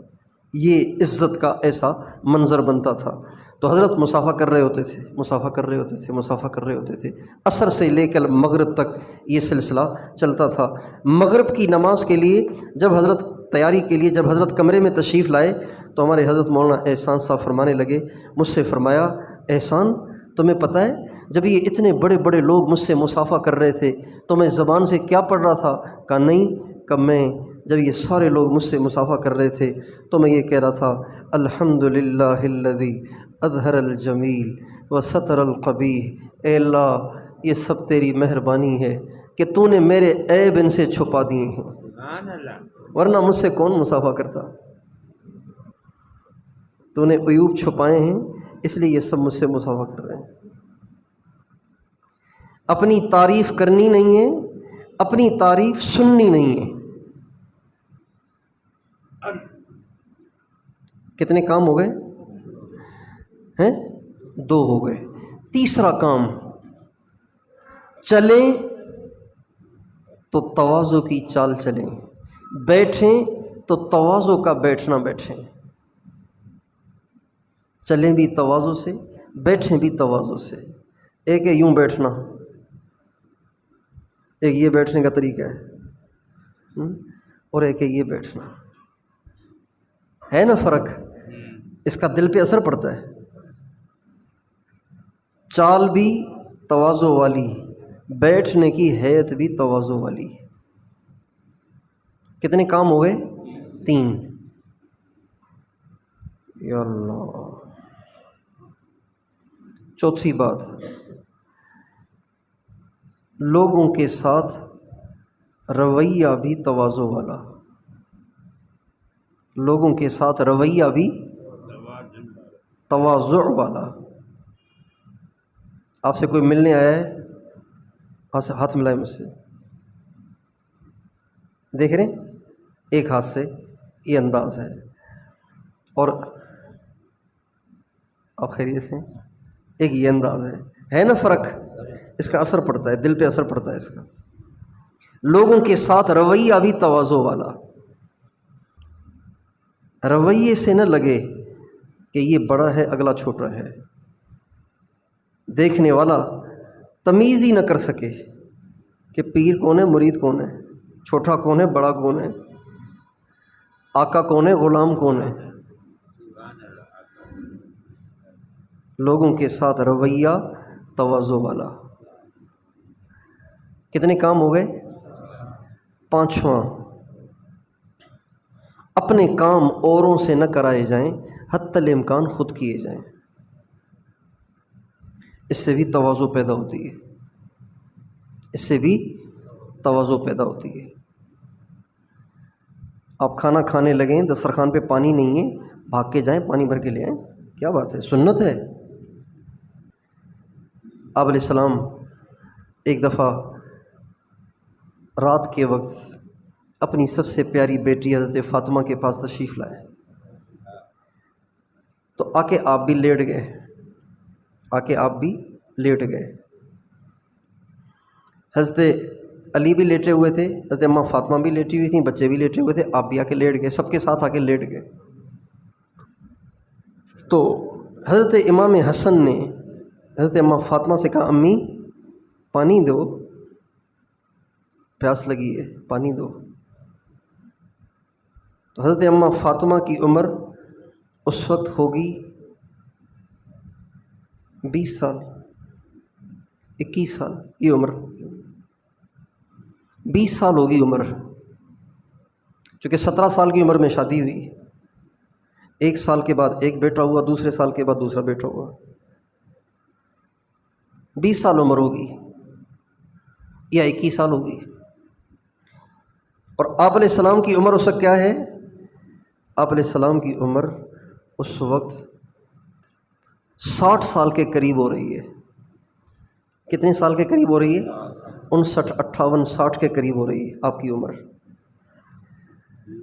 یہ عزت کا ایسا منظر بنتا تھا۔ تو حضرت مصافحہ کر رہے ہوتے تھے، مصافحہ کر رہے ہوتے تھے، مصافحہ کر رہے ہوتے تھے، عصر سے لے کر مغرب تک یہ سلسلہ چلتا تھا۔ مغرب کی نماز کے لیے جب حضرت تیاری کے لیے جب حضرت کمرے میں تشریف لائے تو ہمارے حضرت مولانا احسان صاحب فرمانے لگے، مجھ سے فرمایا، احسان تمہیں پتہ ہے جب یہ اتنے بڑے بڑے لوگ مجھ سے مصافحہ کر رہے تھے تو میں زبان سے کیا پڑھ رہا تھا؟ کہا نہیں، کہ میں جب یہ سارے لوگ مجھ سے مصافحہ کر رہے تھے تو میں یہ کہہ رہا تھا، الحمدللہ الذی اظہر الجمیل وستر القبیح، اے اللہ یہ سب تیری مہربانی ہے کہ تو نے میرے عیب ان سے چھپا دیے ہیں، سبحان اللہ، ورنہ مجھ سے کون مصافحہ کرتا؟ تو نے عیوب چھپائے ہیں اس لیے یہ سب مجھ سے مصافحہ کر رہے ہیں۔ اپنی تعریف کرنی نہیں ہے، اپنی تعریف سننی نہیں ہے۔ کتنے کام ہو گئے ہیں؟ 2 ہو گئے۔ تیسرا کام، چلیں تو تواضع کی چال چلیں، بیٹھیں تو تواضع کا بیٹھنا بیٹھیں، چلیں بھی تواضع سے، بیٹھیں بھی تواضع سے۔ ایک ہے یوں بیٹھنا، ایک یہ بیٹھنے کا طریقہ ہے، اور ایک ہے یہ بیٹھنا، ہے نا فرق؟ اس کا دل پہ اثر پڑتا ہے۔ چال بھی تواضع والی، بیٹھنے کی ہیئت بھی تواضع والی۔ کتنے کام ہو گئے؟ 3۔ یا اللہ، چوتھی بات، لوگوں کے ساتھ رویہ بھی تواضع والا، لوگوں کے ساتھ رویہ بھی تواضع والا۔ آپ سے کوئی ملنے آیا ہے، ہاتھ ملائے مجھ سے، دیکھ رہے ہیں ایک ہاتھ سے یہ انداز ہے، اور آپ خیریت سے، ایک یہ انداز ہے نا فرق؟ اس کا اثر پڑتا ہے، دل پہ اثر پڑتا ہے اس کا۔ لوگوں کے ساتھ رویہ بھی تواضع والا، رویے سے نہ لگے کہ یہ بڑا ہے اگلا چھوٹا ہے، دیکھنے والا تمیز ہی نہ کر سکے کہ پیر کون ہے، مرید کون ہے، چھوٹا کون ہے، بڑا کون ہے، آقا کون ہے، غلام کون ہے۔ لوگوں کے ساتھ رویہ تواضع والا۔ کتنے کام ہو گئے؟ 5واں، اپنے کام اوروں سے نہ کرائے جائیں، حتی الامکان خود کیے جائیں، اس سے بھی تواضع پیدا ہوتی ہے، اس سے بھی تواضع پیدا ہوتی ہے۔ آپ کھانا کھانے لگیں، دسترخوان پہ پانی نہیں ہے، بھاگ کے جائیں پانی بھر کے لے آئیں، کیا بات ہے، سنت ہے۔ آپ علیہ السلام ایک دفعہ رات کے وقت اپنی سب سے پیاری بیٹی حضرت فاطمہ کے پاس تشریف لائے، تو آ کے آپ بھی لیٹ گئے، آ کے آپ بھی لیٹ گئے۔ حضرت علی بھی لیٹے ہوئے تھے، حضرت اماں فاطمہ بھی لیٹی ہوئی تھیں، بچے بھی لیٹے ہوئے تھے، آپ بھی آ کے لیٹ گئے، سب کے ساتھ آ کے لیٹ گئے۔ تو حضرت امام حسن نے حضرت اماں فاطمہ سے کہا امی پانی دو، پیاس لگی ہے پانی دو۔ تو حضرت اماں فاطمہ کی عمر اس وقت ہوگی 20 سال 21 سال، یہ عمر 20 سال ہوگی عمر، چونکہ 17 سال کی عمر میں شادی ہوئی، 1 سال کے بعد ایک بیٹا ہوا، دوسرے سال کے بعد دوسرا بیٹا ہوا، 20 سال عمر ہوگی یا 21 سال ہوگی۔ اور آپ علیہ السلام کی عمر اس وقت کیا ہے؟ آپ علیہ السلام کی عمر اس وقت 60 سال کے قریب ہو رہی ہے۔ کتنے سال کے قریب ہو رہی ہے؟ 59 58 60 کے قریب ہو رہی ہے آپ کی عمر۔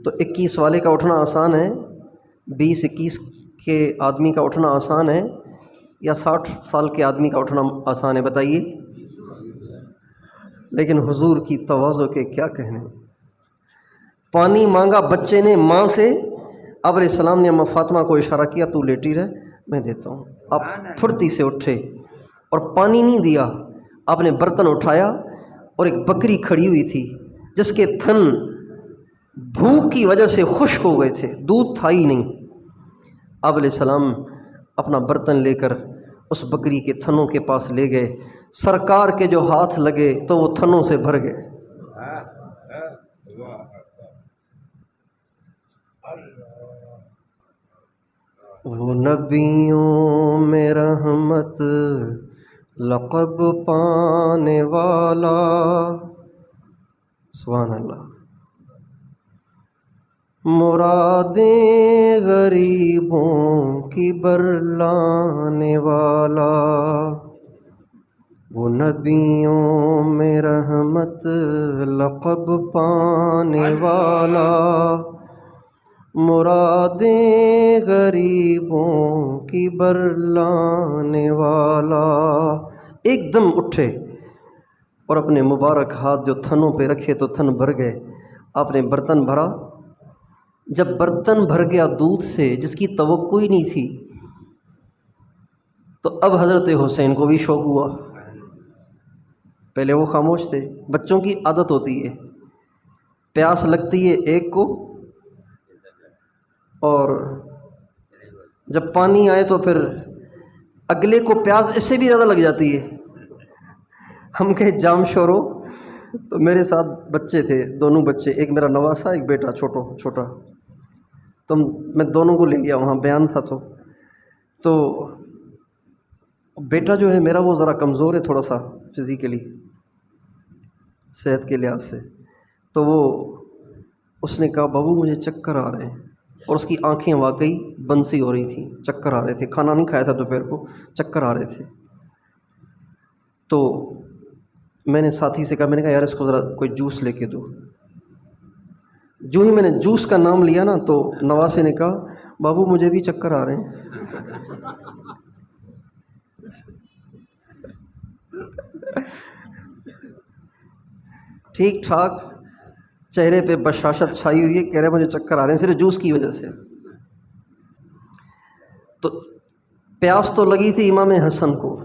تو 21 والے کا اٹھنا آسان ہے، 20 21 کے آدمی کا اٹھنا آسان ہے یا 60 سال کے آدمی کا اٹھنا آسان ہے؟ بتائیے۔ لیکن حضور کی تواضع کے کیا کہنے، پانی مانگا بچے نے ماں سے، آپ علیہ السلام نے اماں فاطمہ کو اشارہ کیا تو لیٹی رہ میں دیتا ہوں۔ آپ پھرتی سے اٹھے اور پانی نہیں دیا، آپ نے برتن اٹھایا اور ایک بکری کھڑی ہوئی تھی جس کے تھن بھوک کی وجہ سے خشک ہو گئے تھے، دودھ تھا ہی نہیں۔ آپ علیہ السلام اپنا برتن لے کر اس بکری کے تھنوں کے پاس لے گئے، سرکار کے جو ہاتھ لگے تو وہ تھنوں سے بھر گئے۔ وہ نبیوں میں رحمت لقب پانے والا، سبحان اللہ، مرادیں غریبوں کی برلانے والا، وہ نبیوں میں رحمت لقب پانے والا، مرادیں غریبوں کی برلانے والا۔ ایک دم اٹھے اور اپنے مبارک ہاتھ جو تھنوں پہ رکھے تو تھن بھر گئے۔ آپ نے برتن بھرا، جب برتن بھر گیا دودھ سے جس کی توقع ہی نہیں تھی، تو اب حضرت حسین کو بھی شوق ہوا۔ پہلے وہ خاموش تھے، بچوں کی عادت ہوتی ہے، پیاس لگتی ہے ایک کو اور جب پانی آئے تو پھر اگلے کو پیاس اس سے بھی زیادہ لگ جاتی ہے۔ ہم کہیں جام شورو، تو میرے ساتھ بچے تھے، دونوں بچے، ایک میرا نواسا ایک بیٹا چھوٹا، تو میں دونوں کو لے گیا، وہاں بیان تھا تو بیٹا جو ہے میرا وہ ذرا کمزور ہے تھوڑا سا فزیکلی، صحت کے لحاظ سے، تو اس نے کہا بابو مجھے چکر آ رہے ہیں، اور اس کی آنکھیں واقعی بنسی ہو رہی تھیں، چکر آ رہے تھے، کھانا نہیں کھایا تھا دوپہر کو، چکر آ رہے تھے۔ تو میں نے ساتھی سے کہا، میں نے کہا یار اس کو ذرا کوئی جوس لے کے دو۔ جو ہی میں نے جوس کا نام لیا نا تو نواسے نے کہا بابو مجھے بھی چکر آ رہے ہیں۔ ٹھیک ٹھاک چہرے پہ بشاشت چھائی ہوئی ہے، کہہ رہے مجھے چکر آ رہے ہیں صرف جوس کی وجہ سے۔ تو پیاس تو لگی تھی امام حسن کو،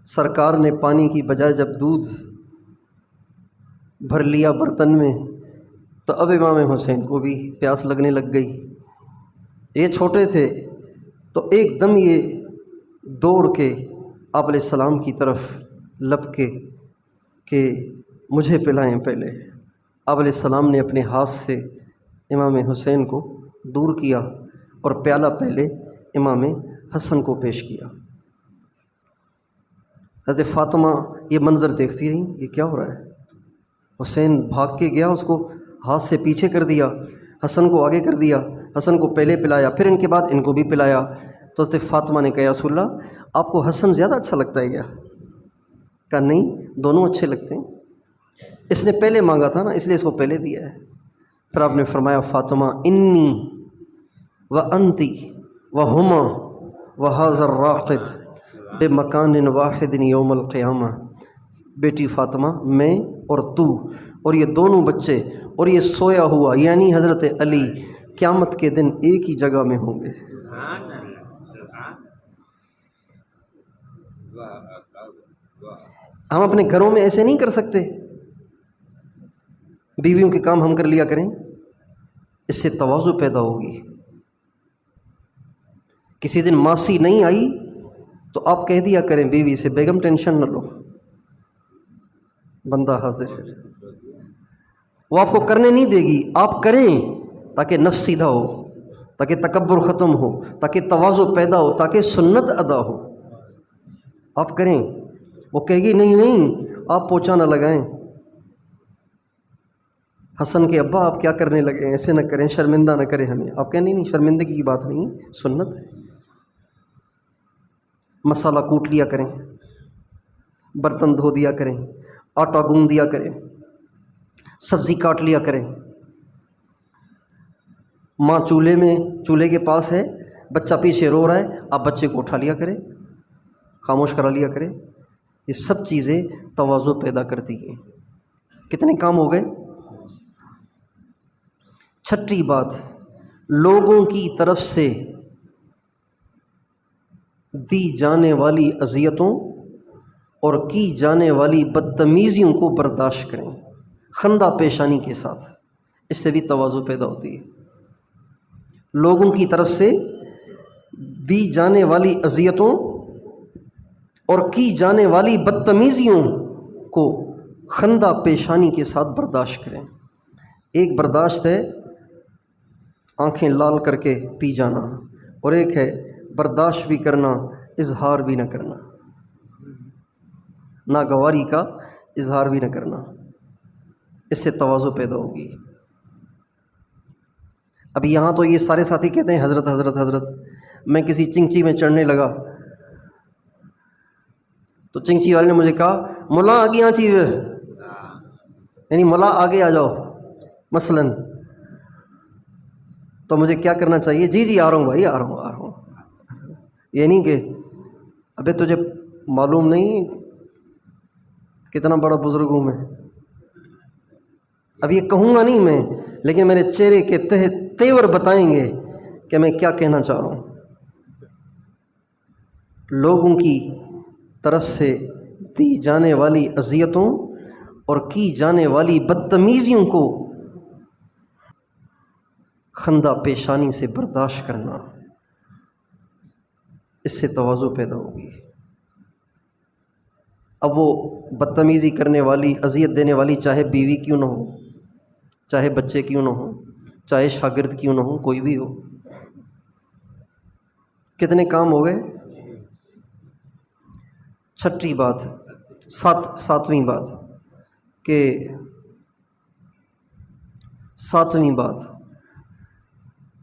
سرکار نے پانی کی بجائے جب دودھ بھر لیا برتن میں تو اب امام حسین کو بھی پیاس لگنے لگ گئی۔ یہ چھوٹے تھے تو ایک دم یہ دوڑ کے آپ علیہ السلام کی طرف لپ کے کہ مجھے پلائیں پہلے۔ آپ علیہ السلام نے اپنے ہاتھ سے امام حسین کو دور کیا اور پیالہ پہلے امام حسن کو پیش کیا۔ حضرت فاطمہ یہ منظر دیکھتی رہیں، یہ کیا ہو رہا ہے؟ حسین بھاگ کے گیا، اس کو ہاتھ سے پیچھے کر دیا، حسن کو آگے کر دیا، حسن کو پہلے پلایا، پھر ان کے بعد ان کو بھی پلایا۔ تو حضرت فاطمہ نے کہا یا رسول اللہ آپ کو حسن زیادہ اچھا لگتا ہے کیا؟ کہا نہیں دونوں اچھے لگتے ہیں، اس نے پہلے مانگا تھا نا اس لیے اس کو پہلے دیا ہے۔ پھر آپ نے فرمایا فاطمہ انی و انتی و ہما و ھذا الراقد بمکان واحد یوم القیامہ، بیٹی فاطمہ میں اور تو اور یہ دونوں بچے اور یہ سویا ہوا یعنی حضرت علی قیامت کے دن ایک ہی جگہ میں ہوں گے۔ ہم اپنے گھروں میں ایسے نہیں کر سکتے؟ بیویوں کے کام ہم کر لیا کریں، اس سے تواضع پیدا ہوگی۔ کسی دن ماسی نہیں آئی تو آپ کہہ دیا کریں بیوی سے، بیگم ٹینشن نہ لو، بندہ حاضر ہے۔ وہ آپ کو کرنے نہیں دے گی، آپ کریں تاکہ نفس سیدھا ہو، تاکہ تکبر ختم ہو، تاکہ تواضع پیدا ہو، تاکہ سنت ادا ہو۔ آپ کریں، وہ کہے گی نہیں نہیں آپ پوچھا نہ لگائیں، حسن کے ابا آپ کیا کرنے لگے، ایسے نہ کریں، شرمندہ نہ کریں ہمیں۔ آپ کہیں نہیں شرمندگی کی بات نہیں، سنت ہے۔ مسالہ کوٹ لیا کریں، برتن دھو دیا کریں، آٹا گوندھ دیا کریں، سبزی کاٹ لیا کریں۔ ماں چولہے کے پاس ہے، بچہ پیچھے رو رہا ہے، آپ بچے کو اٹھا لیا کریں، خاموش کرا لیا کریں۔ یہ سب چیزیں تواضع پیدا کرتی ہیں۔ کتنے کام ہو گئے؟ چھٹی بات، لوگوں کی طرف سے دی جانے والی اذیتوں اور کی جانے والی بدتمیزیوں کو برداشت کریں خندہ پیشانی کے ساتھ، اس سے بھی تواضع پیدا ہوتی ہے۔ لوگوں کی طرف سے دی جانے والی اذیتوں اور کی جانے والی بدتمیزیوں کو خندہ پیشانی کے ساتھ برداشت کریں۔ ایک برداشت ہے آنکھیں لال کر کے پی جانا، اور ایک ہے برداشت بھی کرنا، اظہار بھی نہ کرنا، ناگواری کا اظہار بھی نہ کرنا۔ اس سے تواضع پیدا ہوگی۔ ابھی یہاں تو یہ سارے ساتھی کہتے ہیں حضرت حضرت حضرت، میں کسی چنگچی میں چڑھنے لگا تو چنگچی والے نے مجھے کہا ملا آگے آ چیز، یعنی ملا آگے آ جاؤ مثلاً، تو مجھے کیا کرنا چاہیے؟ جی آ رہا ہوں بھائی، آ رہا ہوں۔ یہ نہیں کہ ابے تجھے معلوم نہیں کتنا بڑا بزرگ ہوں میں، اب یہ کہوں گا نہیں میں، لیکن میرے چہرے کے تیور بتائیں گے کہ میں کیا کہنا چاہ رہا ہوں۔ لوگوں کی طرف سے دی جانے والی اذیتوں اور کی جانے والی بدتمیزیوں کو خندہ پیشانی سے برداشت کرنا، اس سے تواضع پیدا ہوگی۔ اب وہ بدتمیزی کرنے والی، اذیت دینے والی، چاہے بیوی کیوں نہ ہو، چاہے بچے کیوں نہ ہو، چاہے شاگرد کیوں نہ ہو، کوئی بھی ہو۔ کتنے کام ہو گئے؟ چھٹی بات، ساتویں بات،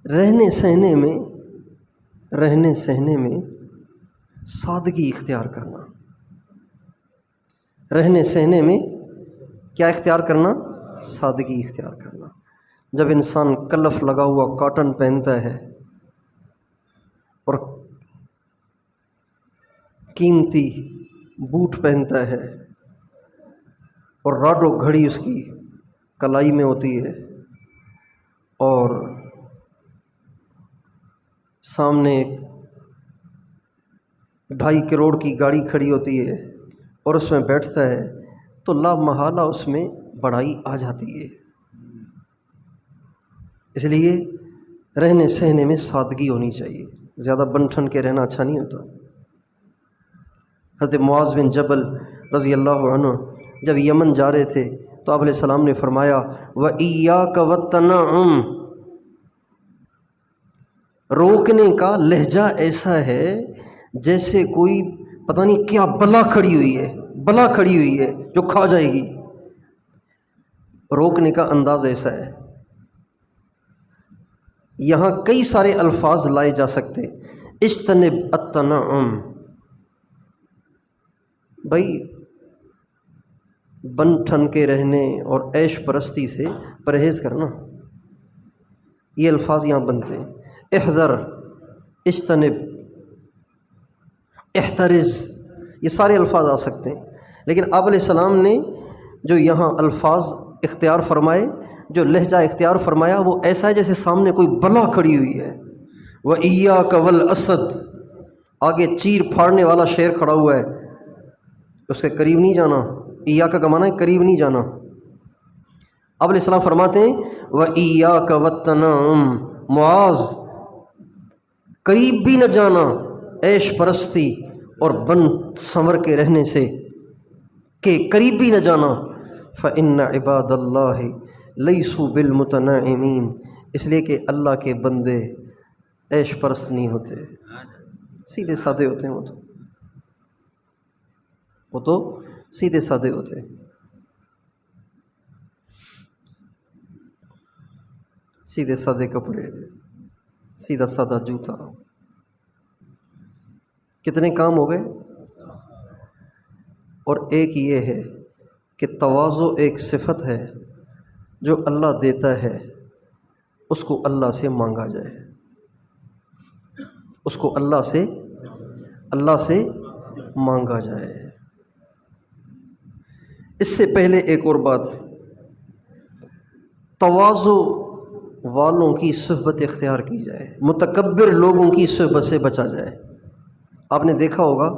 رہنے سہنے میں سادگی اختیار کرنا۔ رہنے سہنے میں کیا اختیار کرنا؟ سادگی اختیار کرنا۔ جب انسان کلف لگا ہوا کاٹن پہنتا ہے اور قیمتی بوٹ پہنتا ہے اور راڈو گھڑی اس کی کلائی میں ہوتی ہے اور سامنے ایک 2.5 کروڑ کی گاڑی کھڑی ہوتی ہے اور اس میں بیٹھتا ہے، تو لا محالہ اس میں بڑائی آ جاتی ہے۔ اس لیے رہنے سہنے میں سادگی ہونی چاہیے، زیادہ بن ٹھن کے رہنا اچھا نہیں ہوتا۔ حضرت معاذ بن جبل رضی اللہ عنہ جب یمن جا رہے تھے تو آپ علیہ السلام نے فرمایا وَإِيَّاكَ وَالتَّنَعُّمَ، روکنے کا لہجہ ایسا ہے جیسے کوئی پتہ نہیں کیا بلا کھڑی ہوئی ہے جو کھا جائے گی۔ روکنے کا انداز ایسا ہے۔ یہاں کئی سارے الفاظ لائے جا سکتے، اجتنب التنعم، بھائی بن ٹھن کے رہنے اور عیش پرستی سے پرہیز کرنا، یہ الفاظ یہاں بنتے ہیں۔ احذر، اجتنب، احترز، یہ سارے الفاظ آ سکتے ہیں، لیکن آپ علیہ السلام نے جو یہاں الفاظ اختیار فرمائے، جو لہجہ اختیار فرمایا، وہ ایسا ہے جیسے سامنے کوئی بلا کھڑی ہوئی ہے۔ وَإِيَّاكَ وَالْأَسَدَ، آگے چیر پھاڑنے والا شیر کھڑا ہوا ہے، اس کے قریب نہیں جانا. ایاک کا معنی ہے قریب نہیں جانا. آپ علیہ السلام فرماتے ہیں وَإِيَّاكَ وَالتَّنَعُمْ، معاذ قریب بھی نہ جانا عیش پرستی اور بن سنور کے رہنے سے، کہ قریب بھی نہ جانا. فَإِنَّ عِبَادَ اللَّهِ لَيْسُوا بِالْمُتَنَعِمِينَ، اس لیے کہ اللہ کے بندے عیش پرست نہیں ہوتے، سیدھے سادے ہوتے ہیں. وہ تو سیدھے سادے ہوتے ہیں. سیدھے سادے کپڑے، سیدھا سادہ جوتا. کتنے کام ہو گئے؟ اور ایک یہ ہے کہ تواضع ایک صفت ہے جو اللہ دیتا ہے، اس کو اللہ سے مانگا جائے، اس کو اللہ سے مانگا جائے. اس سے پہلے ایک اور بات، تواضع والوں کی صحبت اختیار کی جائے، متکبر لوگوں کی صحبت سے بچا جائے. آپ نے دیکھا ہوگا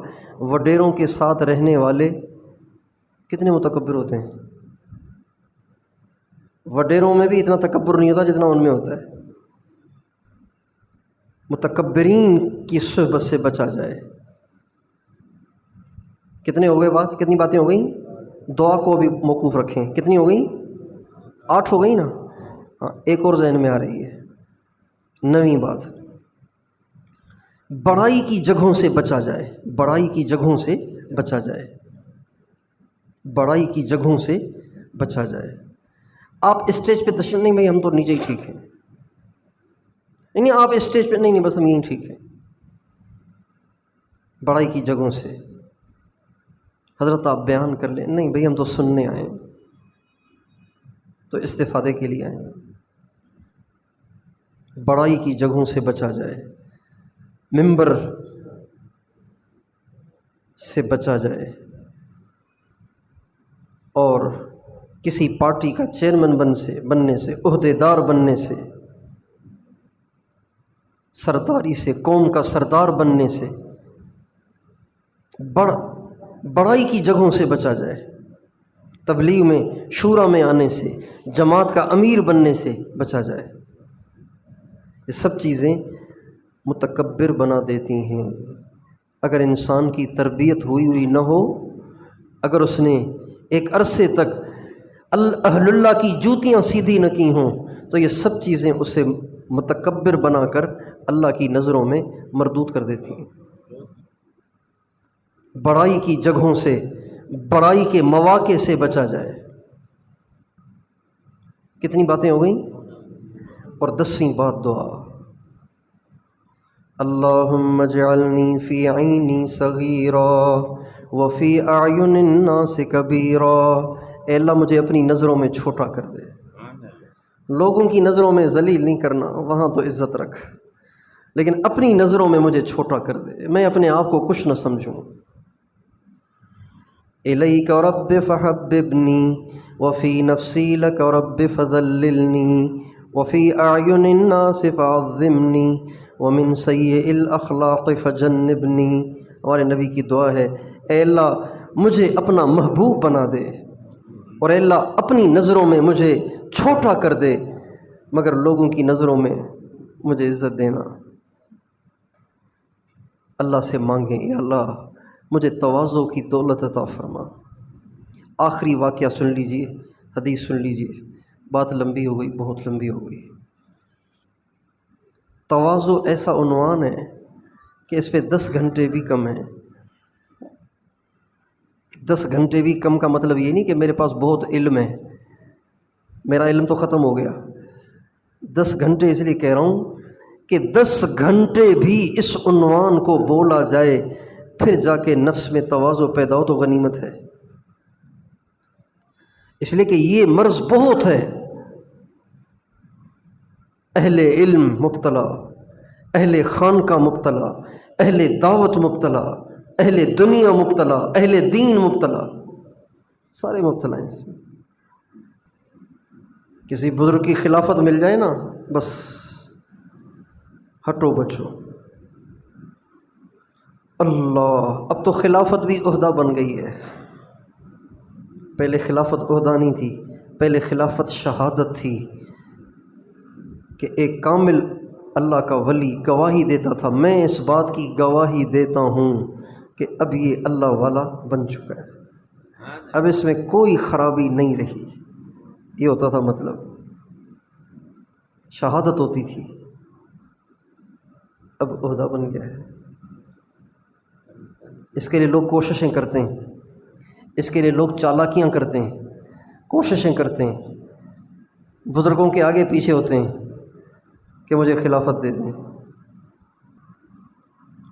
وڈیروں کے ساتھ رہنے والے کتنے متکبر ہوتے ہیں. وڈیروں میں بھی اتنا تکبر نہیں ہوتا جتنا ان میں ہوتا ہے. متکبرین کی صحبت سے بچا جائے. کتنے ہو گئے بات؟ کتنی باتیں ہو گئیں؟ دعا کو بھی موقوف رکھیں. کتنی ہو گئیں؟ 8 ہو گئی نا. ہاں، ایک اور ذہن میں آ رہی ہے، 9ویں بات، بڑائی کی جگہوں سے بچا جائے. بڑائی کی جگہوں سے بچا جائے. بڑائی کی جگہوں سے بچا جائے. آپ اسٹیج پہ تشریف نہیں، بھائی ہم تو نیچے ہی ٹھیک ہیں. نہیں، آپ اسٹیج پہ نہیں، بس ہم یہیں ٹھیک ہیں. بڑائی کی جگہوں سے حضرت آپ بیان کر لیں، نہیں بھائی ہم تو سننے آئے ہیں، تو استفادے کے لیے آئے ہیں. بڑائی کی جگہوں سے بچا جائے. ممبر سے بچا جائے. اور کسی پارٹی کا چیئرمین بننے سے، عہدے دار بننے سے، سرداری سے، قوم کا سردار بننے سے، بڑائی کی جگہوں سے بچا جائے. تبلیغ میں، شورا میں آنے سے، جماعت کا امیر بننے سے بچا جائے. یہ سب چیزیں متکبر بنا دیتی ہیں. اگر انسان کی تربیت ہوئی نہ ہو، اگر اس نے ایک عرصے تک اہل اللہ کی جوتیاں سیدھی نہ کی ہوں، تو یہ سب چیزیں اسے متکبر بنا کر اللہ کی نظروں میں مردود کر دیتی ہیں. بڑائی کی جگہوں سے، بڑائی کے مواقع سے بچا جائے. کتنی باتیں ہو گئیں؟ اور 10ویں بات دعا، اللہم اجعلنی فی عینی صغیرا وفی اعین الناس کبیرا. اے اللہ مجھے اپنی نظروں میں چھوٹا کر دے. لوگوں کی نظروں میں ذلیل نہیں کرنا، وہاں تو عزت رکھ، لیکن اپنی نظروں میں مجھے چھوٹا کر دے، میں اپنے آپ کو کچھ نہ سمجھوں. الیک رب فحببنی وفی نفسی لک رب فذللنی وفی اعین الناس فعظمنی ومن سیئ الاخلاق فجنبنی. ہمارے نبی کی دعا ہے، اے اللہ مجھے اپنا محبوب بنا دے، اور اے اللہ اپنی نظروں میں مجھے چھوٹا کر دے، مگر لوگوں کی نظروں میں مجھے عزت دینا. اللہ سے مانگیں، یا اللہ مجھے تواضع کی دولت عطا فرما. آخری واقعہ سن لیجئے، حدیث سن لیجئے، بات لمبی ہو گئی، بہت لمبی ہو گئی. تواضع ایسا عنوان ہے کہ اس پہ 10 گھنٹے بھی کم ہیں. 10 گھنٹے بھی کم کا مطلب یہ نہیں کہ میرے پاس بہت علم ہے، میرا علم تو ختم ہو گیا. 10 گھنٹے اس لیے کہہ رہا ہوں کہ 10 گھنٹے بھی اس عنوان کو بولا جائے، پھر جا کے نفس میں تواضع پیدا ہو تو غنیمت ہے. اس لیے کہ یہ مرض بہت ہے. اہل علم مبتلا، اہل خانقاہ مبتلا، اہل دعوت مبتلا، اہل دنیا مبتلا، اہل دین مبتلا، سارے مبتلا ہیں اس میں. کسی بزرگ کی خلافت مل جائے نا، بس ہٹو بچو. اللہ، اب تو خلافت بھی عہدہ بن گئی ہے. پہلے خلافت عہدہ نہیں تھی، پہلے خلافت شہادت تھی کہ ایک کامل اللہ کا ولی گواہی دیتا تھا، میں اس بات کی گواہی دیتا ہوں کہ اب یہ اللہ والا بن چکا ہے، اب اس میں کوئی خرابی نہیں رہی۔ یہ ہوتا تھا مطلب، شہادت ہوتی تھی، اب عہدہ بن گیا ہے۔ اس کے لیے لوگ کوششیں کرتے ہیں، اس کے لیے لوگ چالاکیاں کرتے ہیں، کوششیں کرتے ہیں، بزرگوں کے آگے پیچھے ہوتے ہیں کہ مجھے خلافت دے دیں۔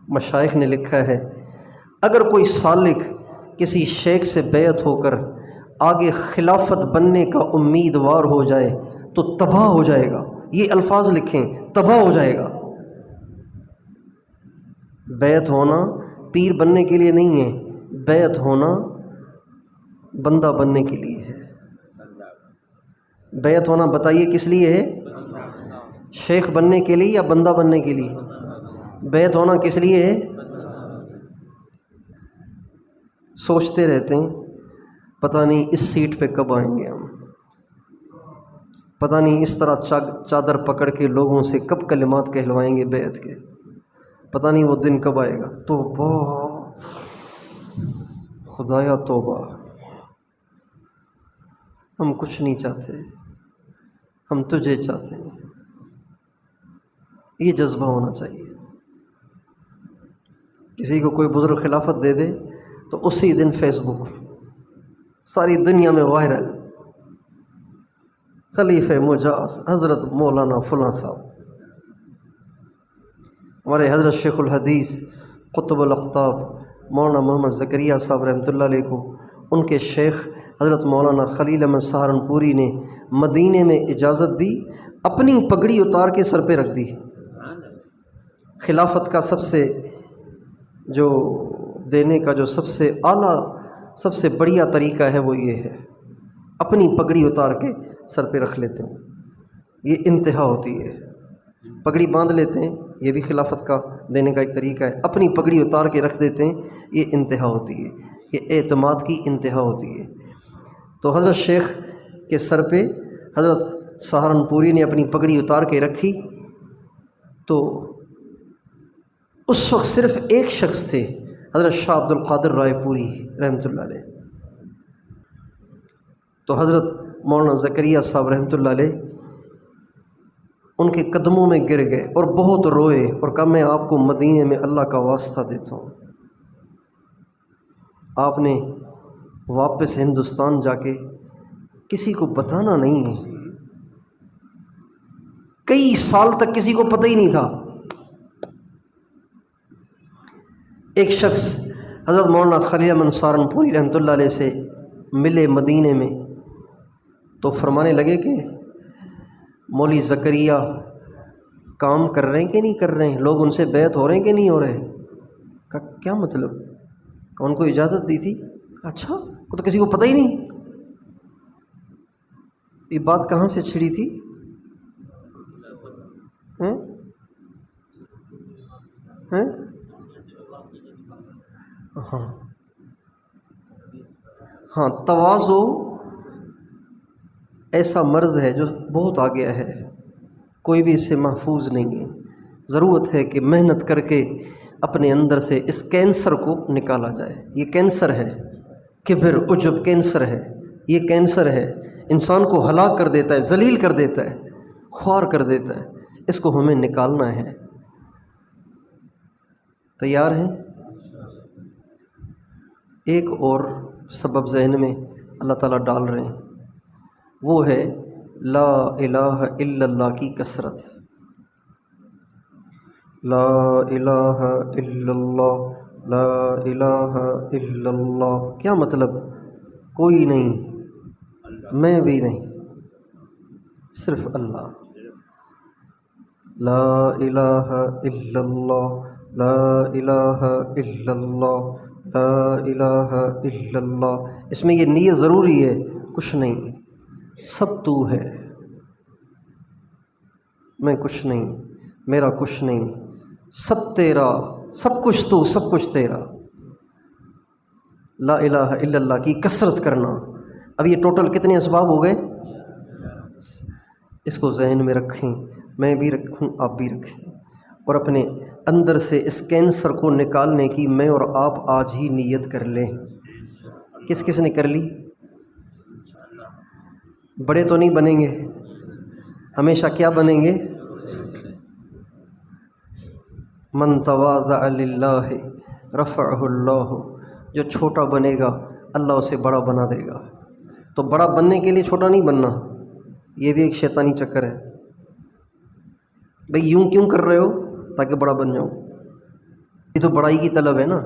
مشائخ نے لکھا ہے اگر کوئی سالک کسی شیخ سے بیعت ہو کر آگے خلافت بننے کا امیدوار ہو جائے تو تباہ ہو جائے گا۔ یہ الفاظ لکھیں، تباہ ہو جائے گا۔ بیعت ہونا پیر بننے کے لیے نہیں ہے، بیعت ہونا بندہ بننے کے لیے ہے۔ بیعت ہونا بتائیے کس لیے ہے؟ شیخ بننے کے لیے یا بندہ بننے کے لیے؟ بیعت ہونا کس لیے ہے؟ سوچتے رہتے ہیں پتہ نہیں اس سیٹ پہ کب آئیں گے ہم، پتہ نہیں اس طرح چادر پکڑ کے لوگوں سے کب کلمات کہلوائیں گے بیعت کے، پتہ نہیں وہ دن کب آئے گا۔ توبہ خدایا توبہ، ہم کچھ نہیں چاہتے، ہم تجھے چاہتے ہیں۔ یہ جذبہ ہونا چاہیے۔ کسی کو کوئی بزرگ خلافت دے دے تو اسی دن فیس بک ساری دنیا میں وائرل، خلیفہ مجاز حضرت مولانا فلاں صاحب۔ ہمارے حضرت شیخ الحدیث قطب الاقطاب مولانا محمد زکریا صاحب رحمۃ اللہ علیہ کو ان کے شیخ حضرت مولانا خلیل احمد سہارنپوری نے مدینے میں اجازت دی، اپنی پگڑی اتار کے سر پہ رکھ دی۔ خلافت کا سب سے جو دینے کا جو سب سے اعلیٰ سب سے بڑھیا طریقہ ہے وہ یہ ہے، اپنی پگڑی اتار کے سر پہ رکھ لیتے ہیں۔ یہ انتہا ہوتی ہے۔ پگڑی باندھ لیتے ہیں، یہ بھی خلافت کا دینے کا ایک طریقہ ہے، اپنی پگڑی اتار کے رکھ دیتے ہیں، یہ انتہا ہوتی ہے، یہ اعتماد کی انتہا ہوتی ہے۔ تو حضرت شیخ کے سر پہ حضرت سہارنپوری نے اپنی پگڑی اتار کے رکھی، تو اس وقت صرف ایک شخص تھے، حضرت شاہ عبد القادر رائے پوری رحمۃ اللہ علیہ۔ تو حضرت مولانا زکریا صاحب رحمۃ اللہ علیہ ان کے قدموں میں گر گئے اور بہت روئے اور کہا میں آپ کو مدینے میں اللہ کا واسطہ دیتا ہوں۔ آپ نے واپس ہندوستان جا کے کسی کو بتانا نہیں ہے، کئی سال تک کسی کو پتہ ہی نہیں تھا۔ ایک شخص حضرت مولانا خلیل احمد سہارنپوری رحمۃ اللہ علیہ سے ملے مدینے میں، تو فرمانے لگے کہ مولوی زکریا کام کر رہے ہیں کہ نہیں کر رہے ہیں، لوگ ان سے بیعت ہو رہے ہیں کہ نہیں ہو رہے؟ کہا کیا مطلب؟ کہ ان کو اجازت دی تھی؟ اچھا، تو کسی کو پتہ ہی نہیں۔ یہ بات کہاں سے چھڑی تھی؟ ہاں، تواضع ایسا مرض ہے جو بہت آ گیا ہے، کوئی بھی اس سے محفوظ نہیں ہے۔ ضرورت ہے کہ محنت کر کے اپنے اندر سے اس کینسر کو نکالا جائے۔ یہ کینسر ہے، کبر عجب کینسر ہے، یہ کینسر ہے، انسان کو ہلاک کر دیتا ہے، ذلیل کر دیتا ہے، خوار کر دیتا ہے۔ اس کو ہمیں نکالنا ہے۔ تیار ہیں؟ ایک اور سبب ذہن میں اللہ تعالیٰ ڈال رہے ہیں، وہ ہے لا الہ الا اللہ کی کثرت۔ لا الہ الا اللہ، لا الہ الا اللہ۔ کیا مطلب؟ کوئی نہیں، میں بھی نہیں، صرف اللہ۔ لا الہ الا اللہ، لا الہ الا اللہ، لا الہ الا اللہ۔ اس میں یہ نیت ضروری ہے، کچھ نہیں، سب تو ہے، میں کچھ نہیں، میرا کچھ نہیں، سب تیرا، سب کچھ تو، سب کچھ تیرا۔ لا الہ الا اللہ کی کثرت کرنا، اب یہ ٹوٹل کتنے اسباب ہو گئے؟ اس کو ذہن میں رکھیں، میں بھی رکھوں، آپ بھی رکھیں، اور اپنے اندر سے اس کینسر کو نکالنے کی میں اور آپ آج ہی نیت کر لیں۔ کس کس نے کر لی؟ بڑے تو نہیں بنیں گے، ہمیشہ کیا بنیں گے؟ من تواضع للہ رفعہ اللہ، جو چھوٹا بنے گا اللہ اسے بڑا بنا دے گا۔ تو بڑا بننے کے لیے چھوٹا نہیں بننا، یہ بھی ایک شیطانی چکر ہے۔ بھئی یوں کیوں کر رہے ہو؟ تاکہ بڑا بن جاؤں، یہ تو بڑائی کی طلب ہے نا۔